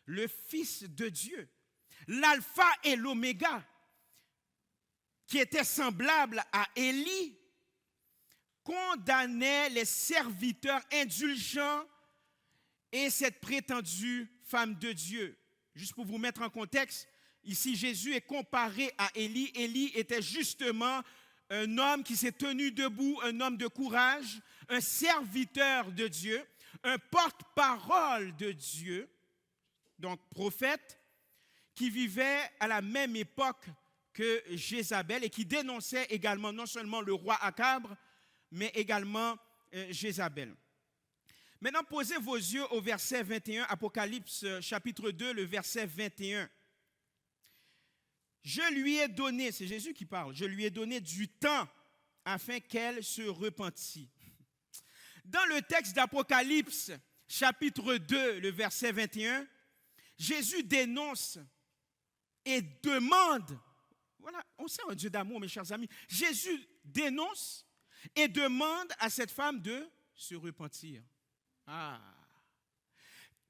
D: le Fils de Dieu, l'alpha et l'oméga, qui était semblable à Élie, condamnait les serviteurs indulgents et cette prétendue femme de Dieu. Juste pour vous mettre en contexte, ici Jésus est comparé à Élie. Élie était justement un homme qui s'est tenu debout, un homme de courage, un serviteur de Dieu, un porte-parole de Dieu, donc prophète, qui vivait à la même époque que Jézabel et qui dénonçait également non seulement le roi Akab, mais également Jézabel. Maintenant, posez vos yeux au verset 21, Apocalypse chapitre 2, le verset 21. Je lui ai donné, c'est Jésus qui parle, je lui ai donné du temps afin qu'elle se repentît. Dans le texte d'Apocalypse chapitre 2, le verset 21, Jésus dénonce et demande, voilà, on sait un Dieu d'amour, mes chers amis, Jésus dénonce et demande à cette femme de se repentir. Ah.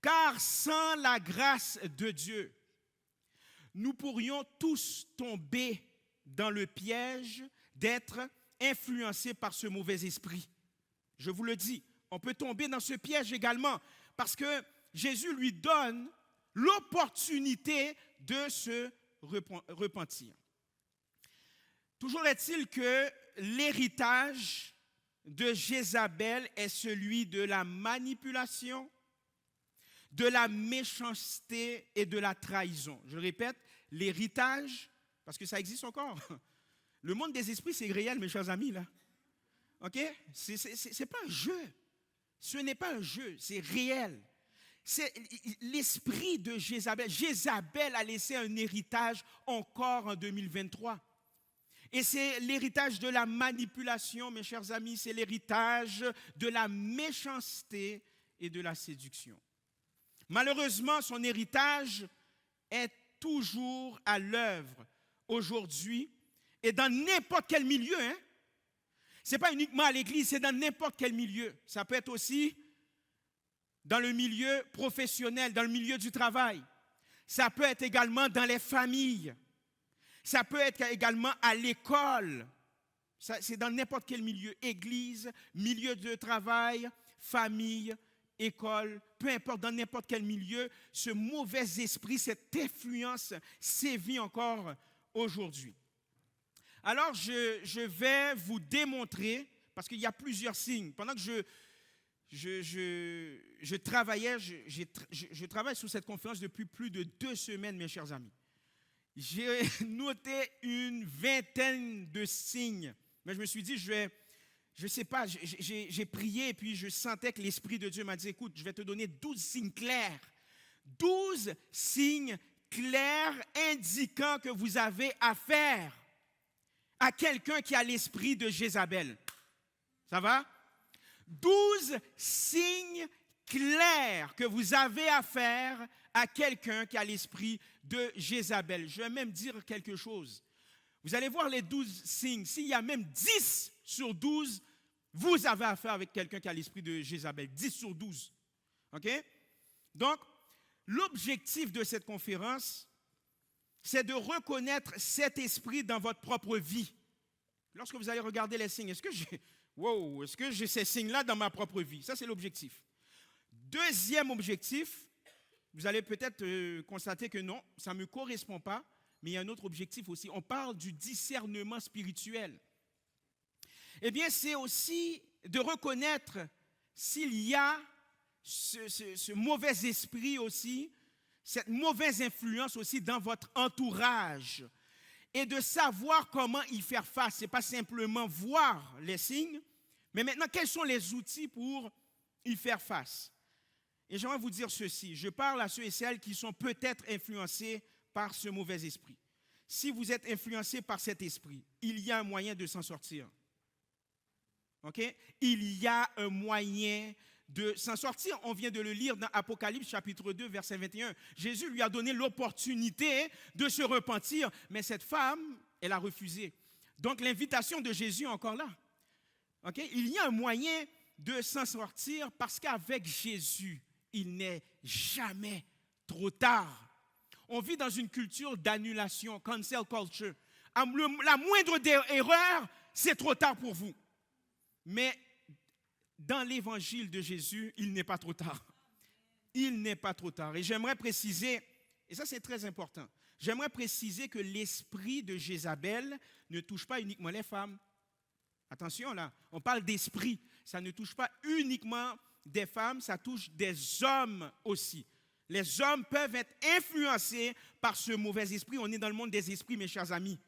D: Car sans la grâce de Dieu, nous pourrions tous tomber dans le piège d'être influencés par ce mauvais esprit. Je vous le dis, on peut tomber dans ce piège également parce que Jésus lui donne l'opportunité de se repentir. Toujours est-il que l'héritage de Jézabel est celui de la manipulation, de la méchanceté et de la trahison. Je répète, l'héritage, parce que ça existe encore. Le monde des esprits, c'est réel, mes chers amis, là. OK? C'est pas un jeu. Ce n'est pas un jeu, c'est réel. C'est l'esprit de Jézabel. Jézabel a laissé un héritage encore en 2023. Et c'est l'héritage de la manipulation, mes chers amis, c'est l'héritage de la méchanceté et de la séduction. Malheureusement, son héritage est toujours à l'œuvre aujourd'hui et dans n'importe quel milieu. Ce n'est pas uniquement à l'église, c'est dans n'importe quel milieu. Ça peut être aussi dans le milieu professionnel, dans le milieu du travail. Ça peut être également dans les familles. Ça peut être également à l'école. C'est dans n'importe quel milieu. Église, milieu de travail, famille, école, peu importe, dans n'importe quel milieu, ce mauvais esprit, cette influence sévit encore aujourd'hui. Alors, je vais vous démontrer, parce qu'il y a plusieurs signes. Pendant que je travaillais, je travaille sur cette conférence depuis plus de 2 semaines, mes chers amis. J'ai noté une vingtaine de signes. Mais je me suis dit, je ne sais pas, j'ai prié et puis je sentais que l'Esprit de Dieu m'a dit, écoute, je vais te donner 12 signes clairs. 12 signes clairs indiquant que vous avez affaire à quelqu'un qui a l'esprit de Jézabel. Ça va? 12 signes clairs que vous avez affaire à quelqu'un qui a l'esprit de Jézabel. Je vais même dire quelque chose. Vous allez voir les 12 signes. S'il y a même 10 sur 12, vous avez affaire avec quelqu'un qui a l'esprit de Jézabel. 10 sur 12. OK? Donc, l'objectif de cette conférence, c'est de reconnaître cet esprit dans votre propre vie. Lorsque vous allez regarder les signes, est-ce que j'ai ces signes-là dans ma propre vie? Ça, c'est l'objectif. Deuxième objectif, vous allez peut-être constater que non, ça ne me correspond pas, mais il y a un autre objectif aussi. On parle du discernement spirituel. Eh bien, c'est aussi de reconnaître s'il y a ce mauvais esprit aussi, cette mauvaise influence aussi dans votre entourage et de savoir comment y faire face. Ce n'est pas simplement voir les signes, mais maintenant, quels sont les outils pour y faire face? Et j'aimerais vous dire ceci, je parle à ceux et celles qui sont peut-être influencés par ce mauvais esprit. Si vous êtes influencé par cet esprit, il y a un moyen de s'en sortir. OK? Il y a un moyen de s'en sortir. On vient de le lire dans Apocalypse chapitre 2, verset 21. Jésus lui a donné l'opportunité de se repentir, mais cette femme, elle a refusé. Donc l'invitation de Jésus est encore là. OK? Il y a un moyen de s'en sortir parce qu'avec Jésus, il n'est jamais trop tard. On vit dans une culture d'annulation, cancel culture. La moindre erreur, c'est trop tard pour vous. Mais dans l'évangile de Jésus, il n'est pas trop tard. Il n'est pas trop tard. Et j'aimerais préciser, et ça c'est très important, j'aimerais préciser que l'esprit de Jézabel ne touche pas uniquement les femmes. Attention là, on parle d'esprit. Ça ne touche pas uniquement des femmes, ça touche des hommes aussi. Les hommes peuvent être influencés par ce mauvais esprit. On est dans le monde des esprits, mes chers amis.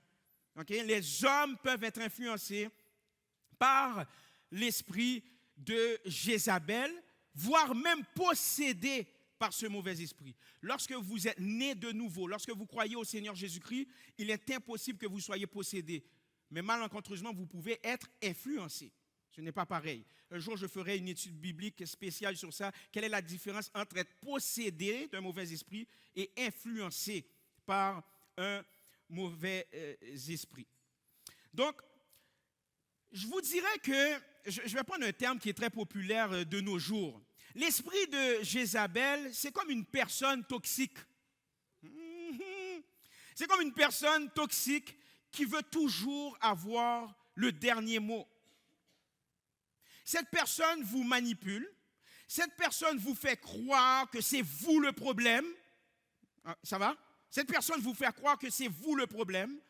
D: Okay? Les hommes peuvent être influencés par l'esprit de Jézabel, voire même possédés par ce mauvais esprit. Lorsque vous êtes né de nouveau, lorsque vous croyez au Seigneur Jésus-Christ, il est impossible que vous soyez possédé. Mais malencontreusement, vous pouvez être influencé. Ce n'est pas pareil. Un jour, je ferai une étude biblique spéciale sur ça. Quelle est la différence entre être possédé d'un mauvais esprit et influencé par un mauvais esprit? Donc, je vous dirais que, je vais prendre un terme qui est très populaire de nos jours. L'esprit de Jézabel, c'est comme une personne toxique. C'est comme une personne toxique qui veut toujours avoir le dernier mot. Cette personne vous manipule. Cette personne vous fait croire que c'est vous le problème. Ça va? Cette personne vous fait croire que c'est vous le problème.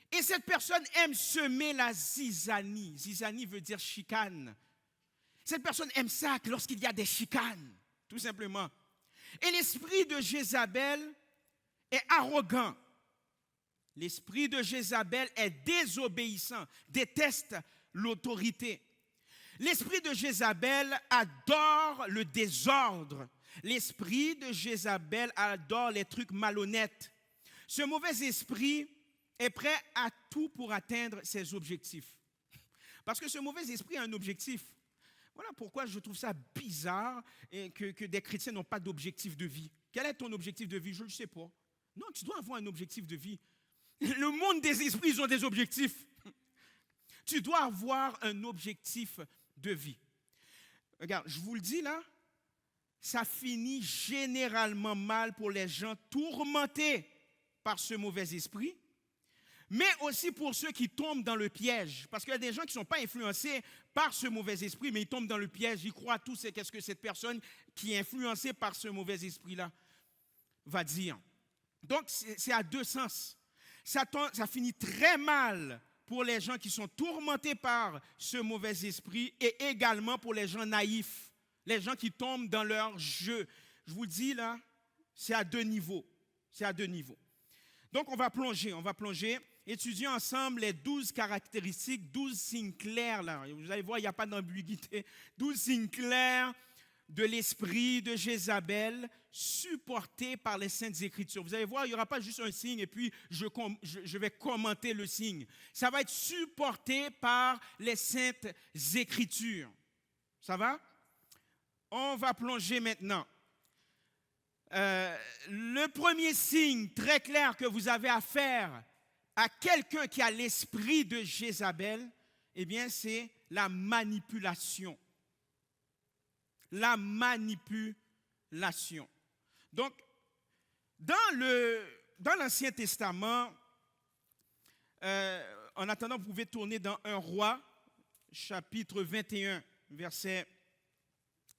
D: Et cette personne aime semer la zizanie. Zizanie veut dire chicane. Cette personne aime ça lorsqu'il y a des chicanes, tout simplement. Et l'esprit de Jézabel est arrogant. L'esprit de Jézabel est désobéissant, déteste l'autorité. L'esprit de Jézabel adore le désordre. L'esprit de Jézabel adore les trucs malhonnêtes. Ce mauvais esprit est prêt à tout pour atteindre ses objectifs. Parce que ce mauvais esprit a un objectif. Voilà pourquoi je trouve ça bizarre que des chrétiens n'ont pas d'objectif de vie. Quel est ton objectif de vie? Je ne sais pas. Non, tu dois avoir un objectif de vie. Le monde des esprits, ils ont des objectifs. Tu dois avoir un objectif de vie. Regarde, je vous le dis là, ça finit généralement mal pour les gens tourmentés par ce mauvais esprit, mais aussi pour ceux qui tombent dans le piège. Parce qu'il y a des gens qui ne sont pas influencés par ce mauvais esprit, mais ils tombent dans le piège, ils croient tous qu'est-ce que cette personne qui est influencée par ce mauvais esprit-là va dire. Donc, c'est à deux sens. Ça finit très mal pour les gens qui sont tourmentés par ce mauvais esprit et également pour les gens naïfs, les gens qui tombent dans leur jeu. Je vous le dis là, c'est à deux niveaux. C'est à deux niveaux. Donc, on va plonger. Étudions ensemble les 12 caractéristiques, 12 signes clairs là. Vous allez voir, il n'y a pas d'ambiguïté. 12 signes clairs de l'esprit de Jézabel supporté par les Saintes Écritures. Vous allez voir, il n'y aura pas juste un signe et puis je vais commenter le signe. Ça va être supporté par les Saintes Écritures. Ça va? On va plonger maintenant. Le premier signe très clair que vous avez à faire à quelqu'un qui a l'esprit de Jézabel, eh bien, c'est la manipulation. La manipulation. Donc, dans l'Ancien Testament, en attendant, vous pouvez tourner dans 1 Roi, chapitre 21, versets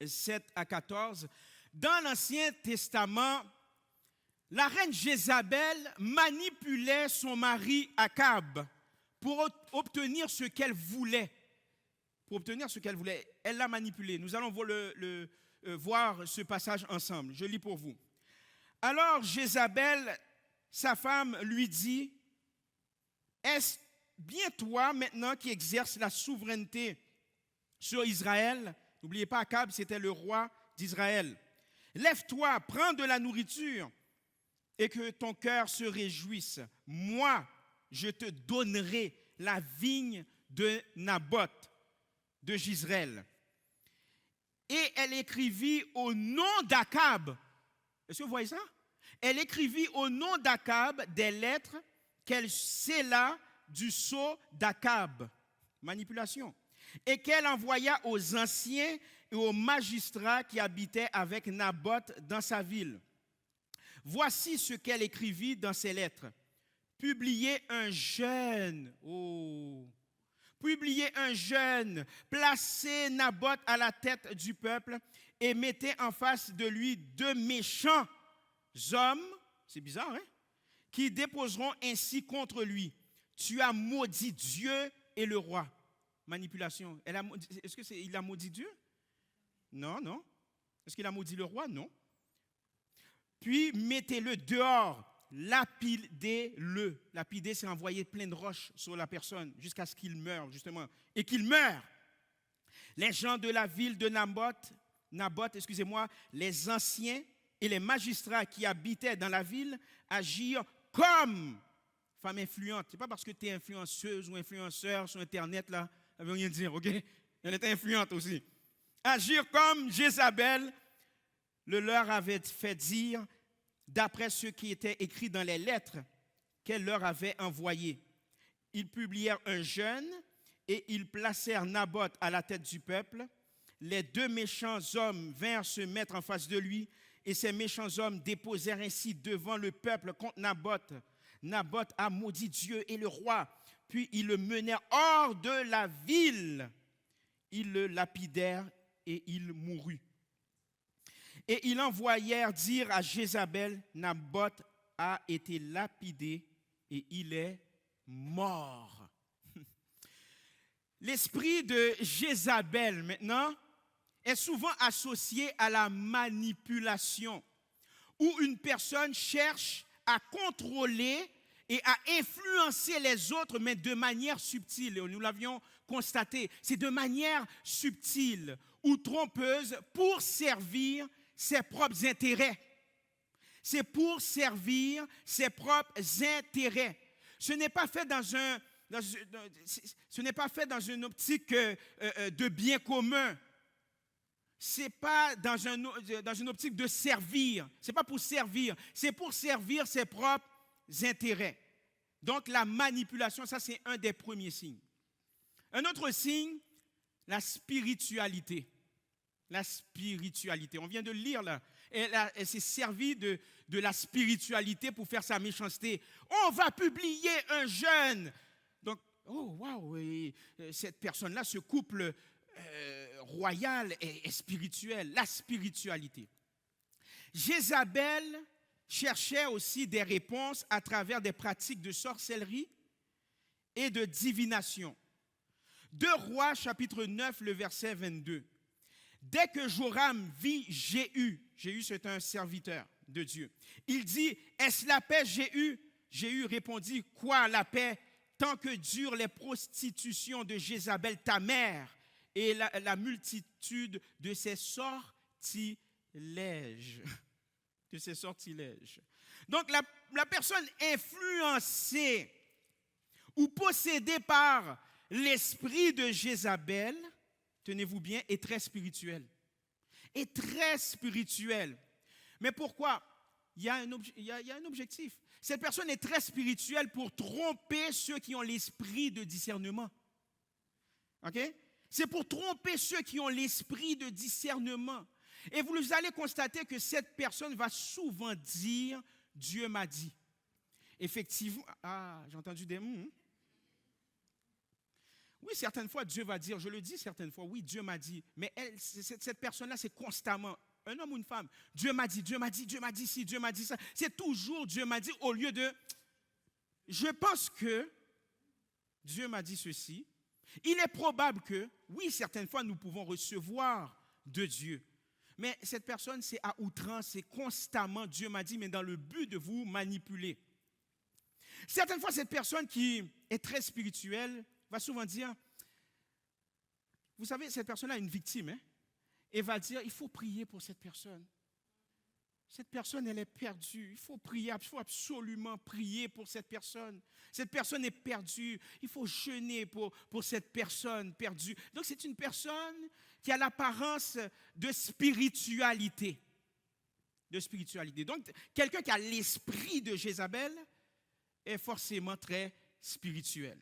D: 7 à 14. Dans l'Ancien Testament, la reine Jézabel manipulait son mari Akab pour obtenir ce qu'elle voulait. Elle l'a manipulé. Nous allons voir ce passage ensemble. Je lis pour vous. Alors Jézabel, sa femme, lui dit, « Est-ce bien toi maintenant qui exerces la souveraineté sur Israël ?» N'oubliez pas, Akab, c'était le roi d'Israël. « Lève-toi, prends de la nourriture et que ton cœur se réjouisse. Moi, je te donnerai la vigne de Naboth de Jizreel. » Et elle écrivit au nom d'Akab. Est-ce que vous voyez ça? Elle écrivit au nom d'Akab des lettres qu'elle scella du sceau d'Akab. Manipulation. Et qu'elle envoya aux anciens et aux magistrats qui habitaient avec Naboth dans sa ville. Voici ce qu'elle écrivit dans ces lettres. Publiez un jeûne. Publiez un jeûne. Placez Naboth à la tête du peuple et mettez en face de lui 2 méchants hommes, c'est bizarre, hein, qui déposeront ainsi contre lui. Tu as maudit Dieu et le roi. Manipulation. Est-ce qu'il a maudit Dieu? Non, non. Est-ce qu'il a maudit le roi? Non. Puis mettez-le dehors, lapidez-le. Lapider, c'est envoyer plein de roches sur la personne jusqu'à ce qu'il meure, justement. Et qu'il meure. Les gens de la ville de Naboth, les anciens et les magistrats qui habitaient dans la ville agirent comme femmes influentes. Ce n'est pas parce que tu es influenceuse ou influenceur sur Internet, là, ça ne veut rien dire, ok? Elle était influente aussi. Agir comme Jézabel le leur avait fait dire, d'après ce qui était écrit dans les lettres qu'elle leur avait envoyées. Ils publièrent un jeûne et ils placèrent Naboth à la tête du peuple. Les 2 méchants hommes vinrent se mettre en face de lui, et ces méchants hommes déposèrent ainsi devant le peuple contre Naboth. Naboth a maudit Dieu et le roi, puis ils le menèrent hors de la ville. Ils le lapidèrent et il mourut. Et ils envoyèrent dire à Jézabel, Naboth a été lapidé et il est mort. L'esprit de Jézabel, maintenant, est souvent associé à la manipulation, où une personne cherche à contrôler et à influencer les autres, mais de manière subtile. Nous l'avions constaté, c'est de manière subtile ou trompeuse pour servir ses propres intérêts. C'est pour servir ses propres intérêts. Ce n'est pas fait dans une optique de bien commun. Ce n'est pas dans une optique de servir. Ce n'est pas pour servir. C'est pour servir ses propres intérêts. Donc la manipulation, ça c'est un des premiers signes. Un autre signe, la spiritualité. La spiritualité. On vient de le lire là. Elle s'est servie de la spiritualité pour faire sa méchanceté. On va publier un jeûne. Donc, oh waouh, cette personne-là, ce couple royal et spirituel, la spiritualité. Jézabel cherchait aussi des réponses à travers des pratiques de sorcellerie et de divination. 2 Rois, chapitre 9, le verset 22. Dès que Joram vit Jéhu, Jéhu c'est un serviteur de Dieu, il dit, est-ce la paix Jéhu? Jéhu répondit, quoi la paix? Tant que durent les prostitutions de Jézabel, ta mère, et la multitude de ses sortilèges. De ses sortilèges. Donc la personne influencée ou possédée par l'esprit de Jézabel, tenez-vous bien, est très spirituelle. Est très spirituelle. Mais pourquoi? Il y a un objectif. Cette personne est très spirituelle pour tromper ceux qui ont l'esprit de discernement. OK? C'est pour tromper ceux qui ont l'esprit de discernement. Et vous allez constater que cette personne va souvent dire « Dieu m'a dit ». Effectivement, j'ai entendu des mots. Oui, certaines fois, Dieu va dire, je le dis certaines fois, oui, Dieu m'a dit. Mais cette personne-là, c'est constamment, un homme ou une femme, Dieu m'a dit, Dieu m'a dit, Dieu m'a dit ci, Dieu m'a dit ça. C'est toujours Dieu m'a dit au lieu de, je pense que Dieu m'a dit ceci. Il est probable que, oui, certaines fois, nous pouvons recevoir de Dieu. Mais cette personne, c'est à outrance, c'est constamment Dieu m'a dit, mais dans le but de vous manipuler. Certaines fois, cette personne qui est très spirituelle va souvent dire, vous savez, cette personne-là est une victime, hein, et va dire, il faut prier pour cette personne. Cette personne, elle est perdue. Il faut prier, il faut absolument prier pour cette personne. Cette personne est perdue. Il faut jeûner pour cette personne perdue. Donc, c'est une personne qui a l'apparence de spiritualité. De spiritualité. Donc, quelqu'un qui a l'esprit de Jézabel est forcément très spirituel.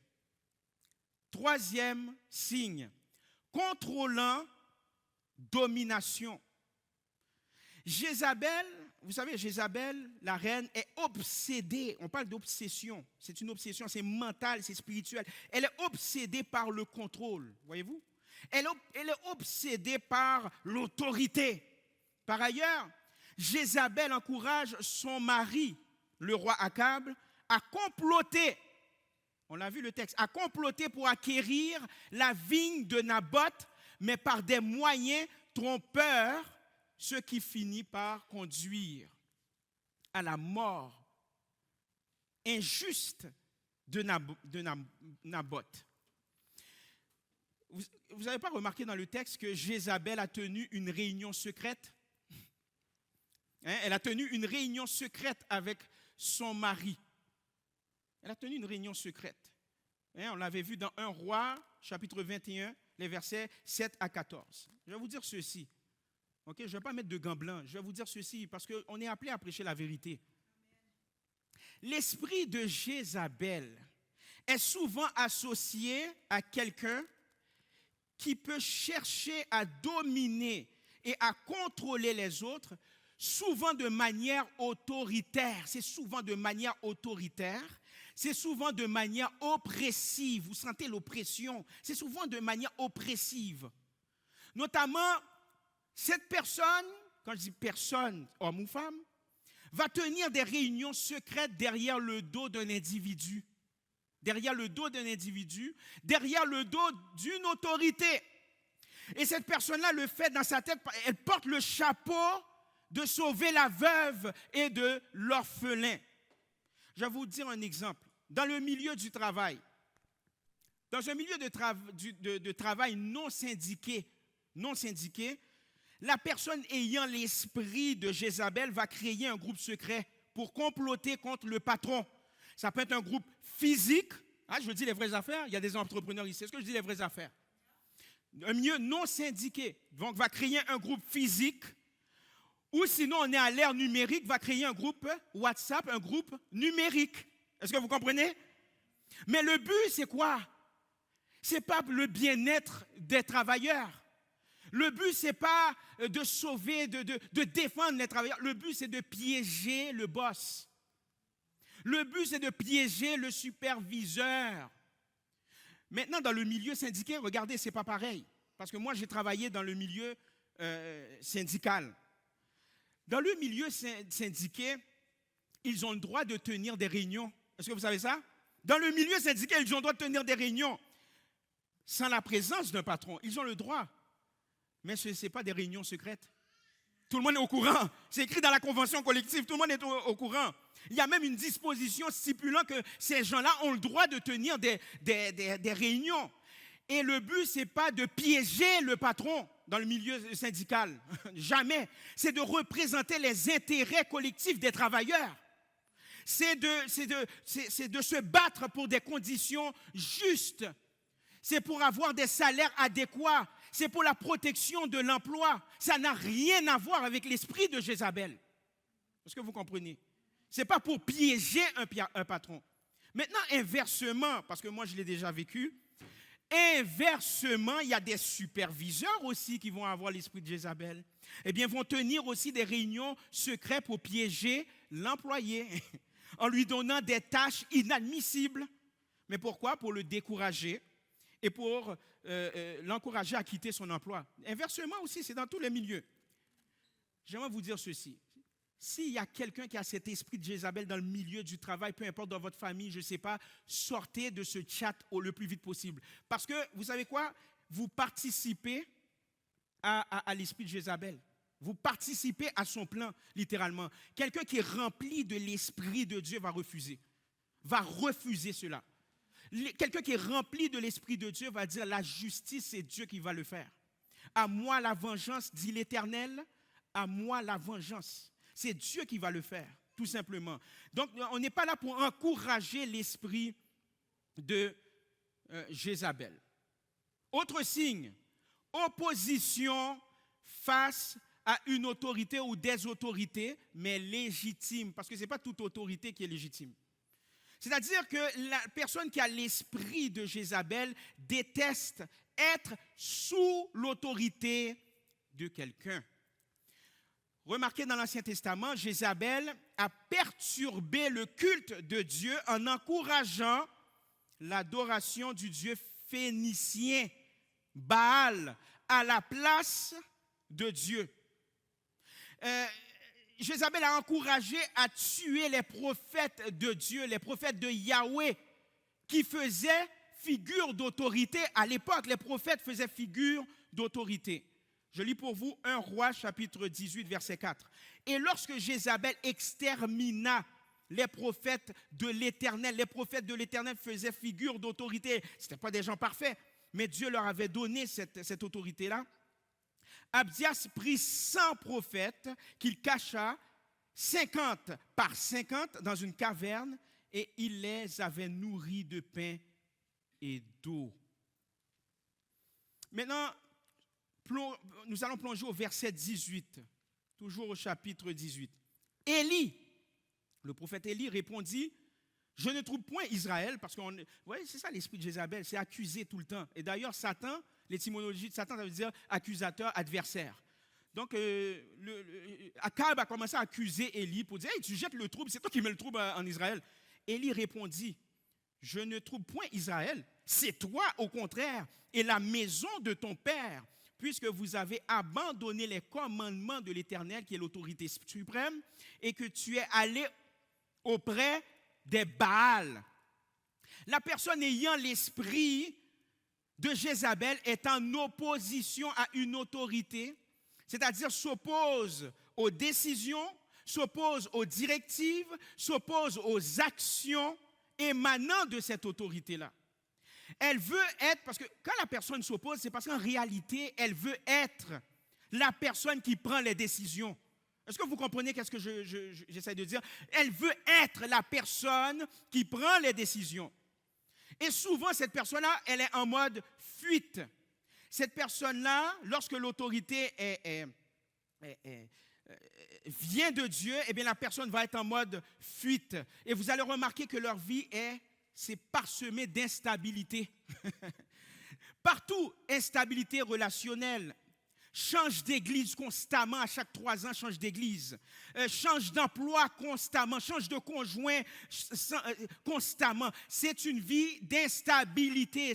D: Troisième signe, contrôlant, domination. Jézabel, vous savez, Jézabel, la reine, est obsédée. On parle d'obsession. C'est une obsession, c'est mental, c'est spirituel. Elle est obsédée par le contrôle, voyez-vous? Elle est obsédée par l'autorité. Par ailleurs, Jézabel encourage son mari, le roi Akab, à comploter. On a vu le texte, à comploter pour acquérir la vigne de Naboth, mais par des moyens trompeurs, ce qui finit par conduire à la mort injuste de Naboth. Vous n'avez pas remarqué dans le texte que Jézabel a tenu une réunion secrète? Elle a tenu une réunion secrète avec son mari. Elle a tenu une réunion secrète. On l'avait vu dans 1 Roi, chapitre 21, les versets 7 à 14. Je vais vous dire ceci. Okay, je ne vais pas mettre de gants blancs. Je vais vous dire ceci parce qu'on est appelé à prêcher la vérité. L'esprit de Jézabel est souvent associé à quelqu'un qui peut chercher à dominer et à contrôler les autres, souvent de manière autoritaire. C'est souvent de manière autoritaire. C'est souvent de manière oppressive. Vous sentez l'oppression. C'est souvent de manière oppressive. Notamment, cette personne, quand je dis personne, homme ou femme, va tenir des réunions secrètes derrière le dos d'un individu. Derrière le dos d'un individu, derrière le dos d'une autorité. Et cette personne-là le fait dans sa tête, elle porte le chapeau de sauver la veuve et de l'orphelin. Je vais vous dire un exemple. Dans le milieu du travail, dans un milieu de travail non syndiqué, la personne ayant l'esprit de Jézabel va créer un groupe secret pour comploter contre le patron. Ça peut être un groupe physique. Je dis les vraies affaires. Il y a des entrepreneurs ici. Est-ce que je dis les vraies affaires? Un milieu non syndiqué. Donc, va créer un groupe physique. Ou sinon, on est à l'ère numérique, va créer un groupe WhatsApp, un groupe numérique. Est-ce que vous comprenez? Mais le but, c'est quoi? Ce n'est pas le bien-être des travailleurs. Le but, ce n'est pas de sauver, de défendre les travailleurs. Le but, c'est de piéger le boss. Le but, c'est de piéger le superviseur. Maintenant, dans le milieu syndiqué, regardez, ce n'est pas pareil. Parce que moi, j'ai travaillé dans le milieu syndical. Dans le milieu syndiqué, ils ont le droit de tenir des réunions. Est-ce que vous savez ça? Dans le milieu syndiqué, ils ont le droit de tenir des réunions sans la présence d'un patron. Ils ont le droit. Mais ce n'est pas des réunions secrètes. Tout le monde est au courant. C'est écrit dans la convention collective. Tout le monde est au courant. Il y a même une disposition stipulant que ces gens-là ont le droit de tenir des réunions. Et le but, ce n'est pas de piéger le patron dans le milieu syndical. Jamais. C'est de représenter les intérêts collectifs des travailleurs. C'est de se battre pour des conditions justes. C'est pour avoir des salaires adéquats. C'est pour la protection de l'emploi. Ça n'a rien à voir avec l'esprit de Jézabel. Est-ce que vous comprenez? Ce n'est pas pour piéger un patron. Maintenant, inversement, parce que moi je l'ai déjà vécu, Inversement, il y a des superviseurs aussi qui vont avoir l'esprit de Jézabel. Eh bien, vont tenir aussi des réunions secrètes pour piéger l'employé en lui donnant des tâches inadmissibles. Mais pourquoi? Pour le décourager et pour l'encourager à quitter son emploi. Inversement aussi, c'est dans tous les milieux. J'aimerais vous dire ceci. S'il y a quelqu'un qui a cet esprit de Jézabel dans le milieu du travail, peu importe dans votre famille, je ne sais pas, sortez de ce chat le plus vite possible. Parce que, vous savez quoi? Vous participez à l'esprit de Jézabel. Vous participez à son plan, littéralement. Quelqu'un qui est rempli de l'esprit de Dieu va refuser cela. Quelqu'un qui est rempli de l'esprit de Dieu va dire, la justice, c'est Dieu qui va le faire. À moi la vengeance, dit l'Éternel, à moi la vengeance. C'est Dieu qui va le faire, tout simplement. Donc, on n'est pas là pour encourager l'esprit de Jézabel. Autre signe, opposition face à une autorité ou des autorités, mais légitime, parce que ce n'est pas toute autorité qui est légitime. C'est-à-dire que la personne qui a l'esprit de Jézabel déteste être sous l'autorité de quelqu'un. Remarquez dans l'Ancien Testament, Jézabel a perturbé le culte de Dieu en encourageant l'adoration du Dieu phénicien, Baal, à la place de Dieu. Jézabel a encouragé à tuer les prophètes de Dieu, les prophètes de Yahweh, qui faisaient figure d'autorité. À l'époque, les prophètes faisaient figure d'autorité. Je lis pour vous 1 Roi, chapitre 18, verset 4. Et lorsque Jézabel extermina les prophètes de l'Éternel faisaient figure d'autorité. Ce n'étaient pas des gens parfaits, mais Dieu leur avait donné cette autorité-là. Abdias prit 100 prophètes qu'il cacha 50 par 50 dans une caverne et il les avait nourris de pain et d'eau. Maintenant, nous allons plonger au verset 18, toujours au chapitre 18. Élie, le prophète Élie répondit, je ne trouve point Israël, parce que c'est ça l'esprit de Jézabel, c'est accuser tout le temps. Et d'ailleurs, Satan, l'étymologie de Satan, ça veut dire accusateur, adversaire. Donc, Akab a commencé à accuser Élie pour dire, hey, tu jettes le trouble, c'est toi qui mets le trouble en Israël. Élie répondit, je ne trouve point Israël, c'est toi au contraire, et la maison de ton père, puisque vous avez abandonné les commandements de l'Éternel, qui est l'autorité suprême, et que tu es allé auprès des Baals. La personne ayant l'esprit de Jézabel est en opposition à une autorité, c'est-à-dire s'oppose aux décisions, s'oppose aux directives, s'oppose aux actions émanant de cette autorité-là. Elle veut être, parce que quand la personne s'oppose, c'est parce qu'en réalité, elle veut être la personne qui prend les décisions. Est-ce que vous comprenez qu'est-ce que j'essaie de dire? Elle veut être la personne qui prend les décisions. Et souvent, cette personne-là, elle est en mode fuite. Cette personne-là, lorsque l'autorité vient de Dieu, eh bien, la personne va être en mode fuite. Et vous allez remarquer que leur vie c'est parsemé d'instabilité. Partout, instabilité relationnelle. Change d'église constamment, à chaque 3 ans, change d'église. Change d'emploi constamment, change de conjoint constamment. C'est une vie d'instabilité,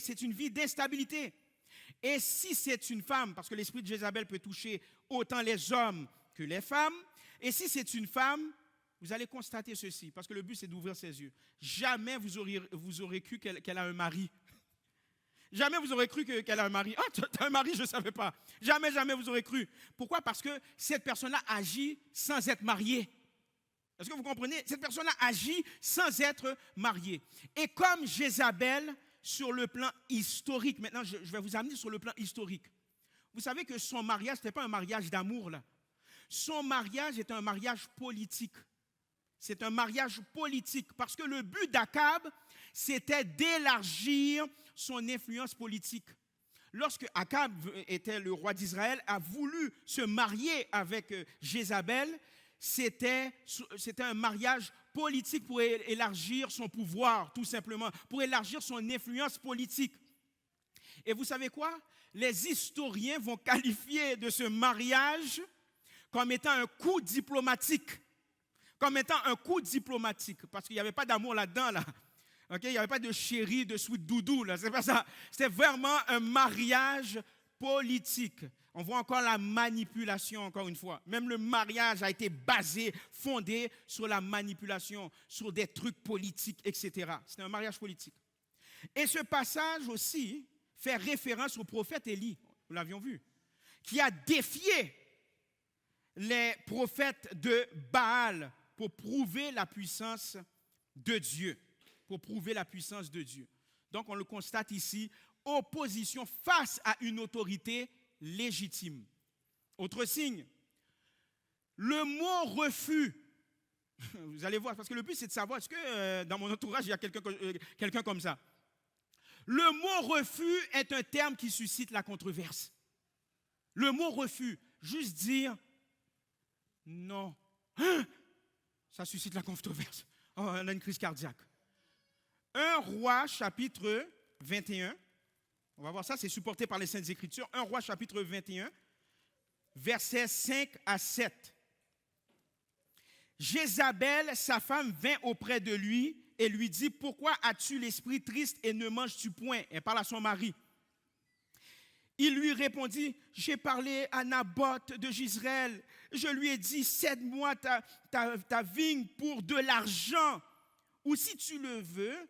D: Et si c'est une femme, parce que l'esprit de Jézabel peut toucher autant les hommes que les femmes, et si c'est une femme, vous allez constater ceci, parce que le but c'est d'ouvrir ses yeux. Jamais vous aurez cru qu'elle a un mari. Jamais vous aurez cru qu'elle a un mari. Ah, tu as un mari, je ne savais pas. Jamais vous aurez cru. Pourquoi? Parce que cette personne-là agit sans être mariée. Est-ce que vous comprenez? Cette personne-là agit sans être mariée. Et comme Jézabel, sur le plan historique, maintenant je vais vous amener sur le plan historique. Vous savez que son mariage, ce n'était pas un mariage d'amour, là. Son mariage est un mariage politique. C'est un mariage politique parce que le but d'Akab, c'était d'élargir son influence politique. Lorsque Akab était le roi d'Israël, a voulu se marier avec Jézabel, c'était un mariage politique pour élargir son pouvoir, tout simplement, pour élargir son influence politique. Et vous savez quoi? Les historiens vont qualifier de ce mariage comme étant un coup diplomatique. Comme étant un coup diplomatique. Parce qu'il n'y avait pas d'amour là-dedans, là. Okay? Il n'y avait pas de chéri, de sweet doudou, là. C'est pas ça. C'était vraiment un mariage politique. On voit encore la manipulation, encore une fois. Même le mariage a été basé, fondé sur la manipulation, sur des trucs politiques, etc. C'était un mariage politique. Et ce passage aussi fait référence au prophète Élie, nous l'avions vu, qui a défié les prophètes de Baal pour prouver la puissance de Dieu. Pour prouver la puissance de Dieu. Donc on le constate ici, opposition face à une autorité légitime. Autre signe, le mot refus. Vous allez voir, parce que le but c'est de savoir, est-ce que dans mon entourage il y a quelqu'un comme ça? Le mot refus est un terme qui suscite la controverse. Le mot refus, juste dire non, ça suscite la controverse. Oh, on a une crise cardiaque. 1 Roi chapitre 21, on va voir ça, c'est supporté par les Saintes Écritures. 1 Roi chapitre 21, versets 5 à 7. Jézabel, sa femme, vint auprès de lui et lui dit, pourquoi as-tu l'esprit triste et ne manges-tu point? Elle parle à son mari. Il lui répondit, j'ai parlé à Naboth de Jezreel. Je lui ai dit, cède-moi ta vigne pour de l'argent. Ou si tu le veux,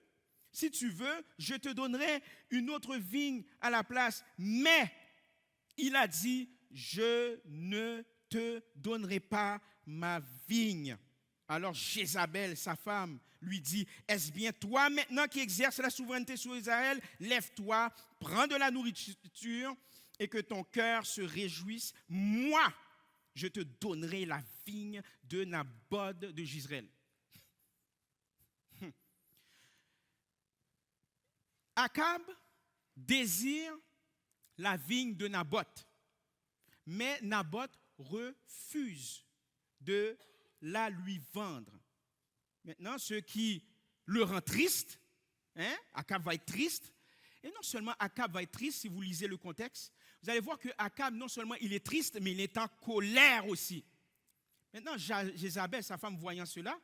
D: si tu veux, je te donnerai une autre vigne à la place. Mais il a dit, je ne te donnerai pas ma vigne. Alors Jézabel, sa femme, lui dit, est-ce bien toi maintenant qui exerces la souveraineté sur Israël? Lève-toi, prends de la nourriture et que ton cœur se réjouisse. Moi, je te donnerai la vigne de Naboth de Jezreel. Akab désire la vigne de Naboth, mais Naboth refuse de la lui vendre. Maintenant, ce qui le rend triste, Akab va être triste, et non seulement Akab va être triste, si vous lisez le contexte, vous allez voir que Akab, non seulement il est triste, mais il est en colère aussi. Maintenant, Jézabel, sa femme, voyant cela,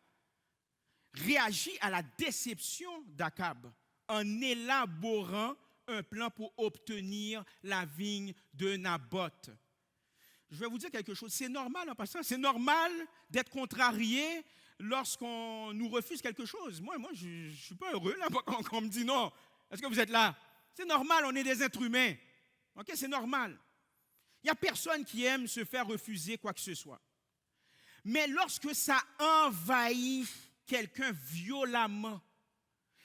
D: réagit à la déception d'Akab en élaborant un plan pour obtenir la vigne de Naboth. Je vais vous dire quelque chose, c'est normal en passant, c'est normal d'être contrarié lorsqu'on nous refuse quelque chose. Moi je ne suis pas heureux là, quand on me dit non. Est-ce que vous êtes là? C'est normal, on est des êtres humains. Ok, c'est normal. Il n'y a personne qui aime se faire refuser quoi que ce soit. Mais lorsque ça envahit quelqu'un violemment,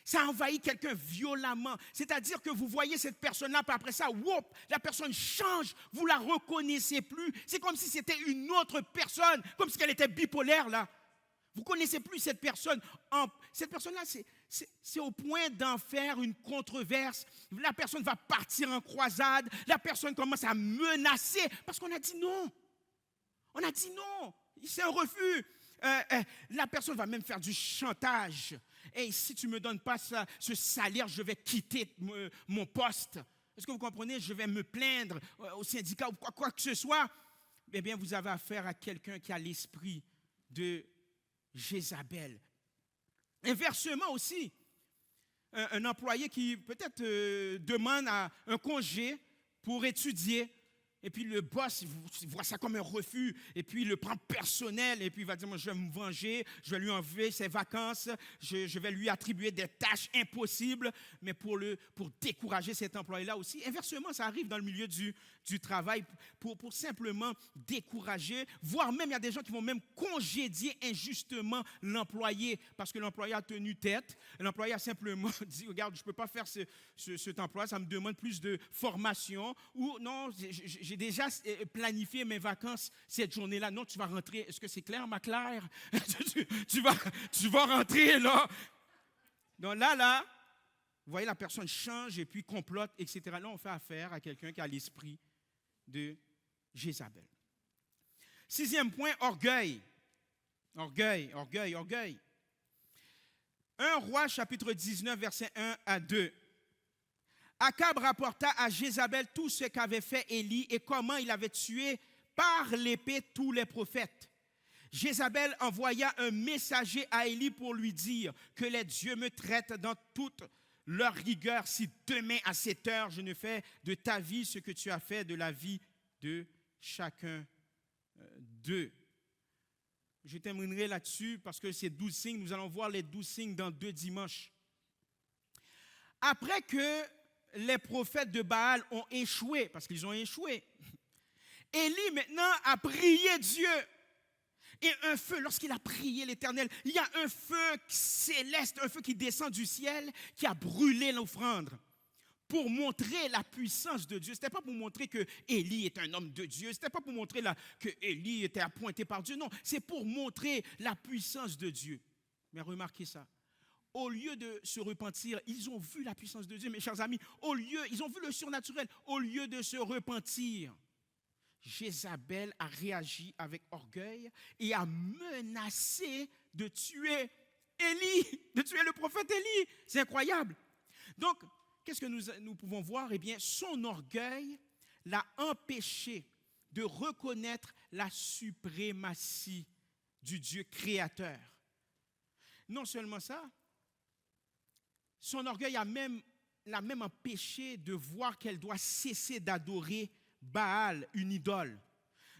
D: ça envahit quelqu'un violemment. C'est-à-dire que vous voyez cette personne-là, puis après ça, whoop, la personne change, vous la reconnaissez plus. C'est comme si c'était une autre personne, comme si elle était bipolaire, là. Vous ne connaissez plus cette personne. Cette personne-là, c'est au point d'en faire une controverse. La personne va partir en croisade. La personne commence à menacer parce qu'on a dit non. On a dit non. C'est un refus. La personne va même faire du chantage. Hey, si tu ne me donnes pas ce salaire, je vais quitter mon poste. Est-ce que vous comprenez? Je vais me plaindre au syndicat ou quoi que ce soit. Eh bien, vous avez affaire à quelqu'un qui a l'esprit de Jézabel. Inversement aussi, un employé qui peut-être demande un congé pour étudier. Et puis le boss, il voit ça comme un refus, et puis il le prend personnel, et puis il va dire, moi je vais me venger, je vais lui enlever ses vacances, je vais lui attribuer des tâches impossibles, mais pour décourager cet employé-là aussi. Inversement, ça arrive dans le milieu du travail, pour simplement décourager, voire même il y a des gens qui vont même congédier injustement l'employé, parce que l'employé a tenu tête, l'employé a simplement dit, regarde, je ne peux pas faire cet emploi, ça me demande plus de formation, ou non, j'ai déjà planifié mes vacances cette journée-là. Non, tu vas rentrer. Est-ce que c'est clair, ma Claire? tu vas rentrer là. Donc là, vous voyez, la personne change et puis complote, etc. Là, on fait affaire à quelqu'un qui a l'esprit de Jézabel. 6e point, orgueil. Orgueil. 1 Roi, chapitre 19, versets 1 à 2. Akab rapporta à Jézabel tout ce qu'avait fait Élie et comment il avait tué par l'épée tous les prophètes. Jézabel envoya un messager à Élie pour lui dire que les dieux me traitent dans toute leur rigueur si demain à 7 heures je ne fais de ta vie ce que tu as fait de la vie de chacun d'eux. Je terminerai là-dessus parce que c'est 12 signes. Nous allons voir les 12 signes dans 2 dimanches. Après que les prophètes de Baal ont échoué, parce qu'ils ont échoué, Élie maintenant a prié Dieu. Et un feu, lorsqu'il a prié l'Éternel, il y a un feu céleste, un feu qui descend du ciel, qui a brûlé l'offrande pour montrer la puissance de Dieu. Ce n'était pas pour montrer que Élie est un homme de Dieu, ce n'était pas pour montrer que Élie était appointé par Dieu, non, c'est pour montrer la puissance de Dieu. Mais remarquez ça, au lieu de se repentir, ils ont vu la puissance de Dieu, mes chers amis, ils ont vu le surnaturel, au lieu de se repentir, Jézabel a réagi avec orgueil et a menacé de tuer Élie, de tuer le prophète Élie. C'est incroyable. Donc, qu'est-ce que nous pouvons voir? Eh bien, son orgueil l'a empêché de reconnaître la suprématie du Dieu créateur. Non seulement ça, son orgueil l'a même empêché de voir qu'elle doit cesser d'adorer Baal, une idole.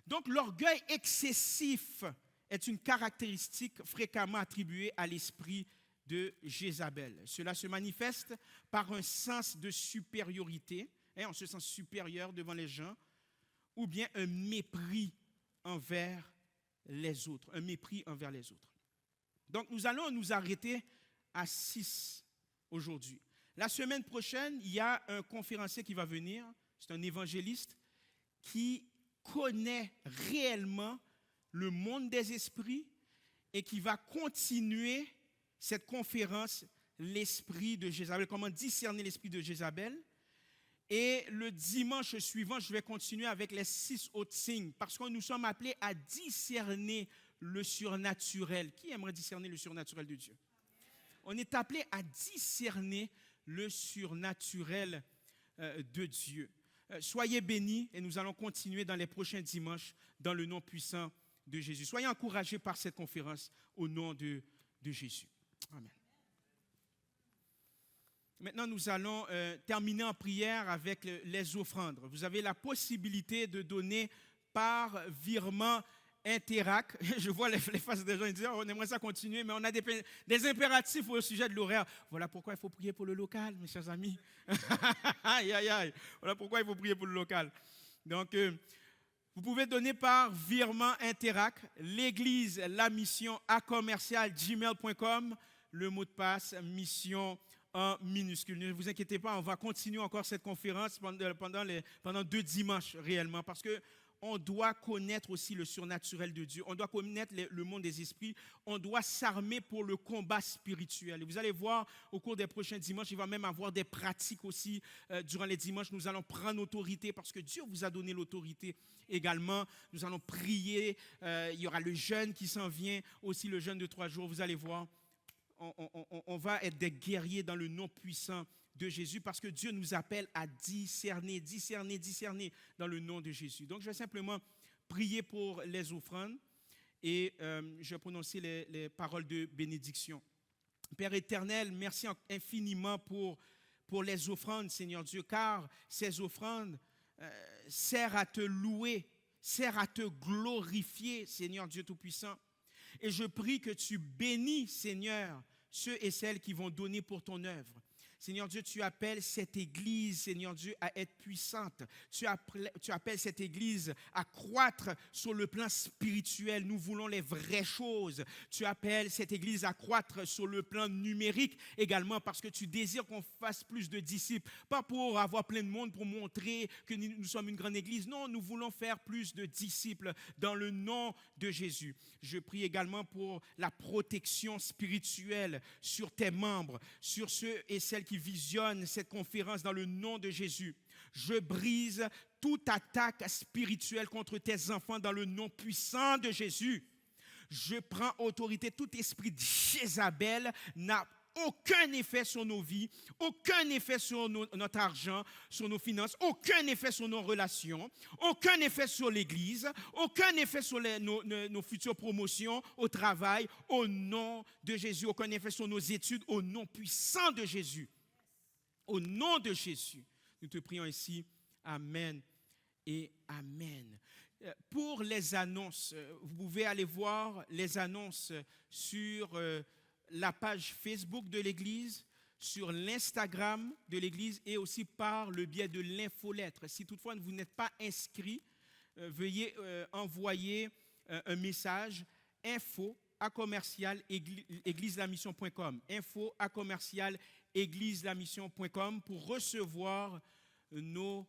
D: Donc l'orgueil excessif est une caractéristique fréquemment attribuée à l'esprit de Jézabel. Cela se manifeste par un sens de supériorité, on se sent supérieur devant les gens, ou bien un mépris envers les autres, un mépris envers les autres. Donc nous allons nous arrêter à 6 aujourd'hui. La semaine prochaine, il y a un conférencier qui va venir, c'est un évangéliste, qui connaît réellement le monde des esprits et qui va continuer cette conférence, l'esprit de Jézabel, comment discerner l'esprit de Jézabel. Et le dimanche suivant, je vais continuer avec les 6 autres signes, parce que nous sommes appelés à discerner le surnaturel. Qui aimerait discerner le surnaturel de Dieu? On est appelé à discerner le surnaturel de Dieu. Soyez bénis et nous allons continuer dans les prochains dimanches dans le nom puissant de Jésus. Soyez encouragés par cette conférence au nom de Jésus. Amen. Maintenant, nous allons terminer en prière avec les offrandes. Vous avez la possibilité de donner par virement Interac. Je vois les faces des gens, ils disent on aimerait ça continuer, mais on a des impératifs au sujet de l'horaire. Voilà pourquoi il faut prier pour le local, mes chers amis. Aïe, aïe, aïe. Voilà pourquoi il faut prier pour le local. Donc, vous pouvez donner par virement Interac, l'église, la mission @gmail.com, le mot de passe mission en minuscule. Ne vous inquiétez pas, on va continuer encore cette conférence pendant 2 dimanches réellement, parce que on doit connaître aussi le surnaturel de Dieu. On doit connaître le monde des esprits. On doit s'armer pour le combat spirituel. Et vous allez voir au cours des prochains dimanches, il va même avoir des pratiques aussi. Durant les dimanches, nous allons prendre autorité parce que Dieu vous a donné l'autorité également. Nous allons prier. Il y aura le jeûne qui s'en vient, aussi le jeûne de 3 jours. Vous allez voir, on va être des guerriers dans le nom puissant de Jésus, parce que Dieu nous appelle à discerner dans le nom de Jésus. Donc, je vais simplement prier pour les offrandes et je vais prononcer les paroles de bénédiction. Père éternel, merci infiniment pour les offrandes, Seigneur Dieu, car ces offrandes servent à te louer, servent à te glorifier, Seigneur Dieu Tout-Puissant. Et je prie que tu bénis, Seigneur, ceux et celles qui vont donner pour ton œuvre. Seigneur Dieu, tu appelles cette église, Seigneur Dieu, à être puissante. Tu appelles cette église à croître sur le plan spirituel. Nous voulons les vraies choses. Tu appelles cette église à croître sur le plan numérique également, parce que tu désires qu'on fasse plus de disciples. Pas pour avoir plein de monde, pour montrer que nous sommes une grande église. Non, nous voulons faire plus de disciples dans le nom de Jésus. Je prie également pour la protection spirituelle sur tes membres, sur ceux et celles qui visionnent cette conférence dans le nom de Jésus. Je brise toute attaque spirituelle contre tes enfants dans le nom puissant de Jésus. Je prends autorité. Tout esprit de Jézabel n'a aucun effet sur nos vies, aucun effet sur notre argent, sur nos finances, aucun effet sur nos relations, aucun effet sur l'Église, aucun effet sur nos futures promotions au travail, au nom de Jésus, aucun effet sur nos études, au nom puissant de Jésus. Au nom de Jésus, nous te prions ici. Amen et Amen. Pour les annonces, vous pouvez aller voir les annonces sur la page Facebook de l'Église, sur l'Instagram de l'Église et aussi par le biais de l'infolettre. Si toutefois vous n'êtes pas inscrit, veuillez envoyer un message info@égliselamission.com info@égliselamission.com pour recevoir nos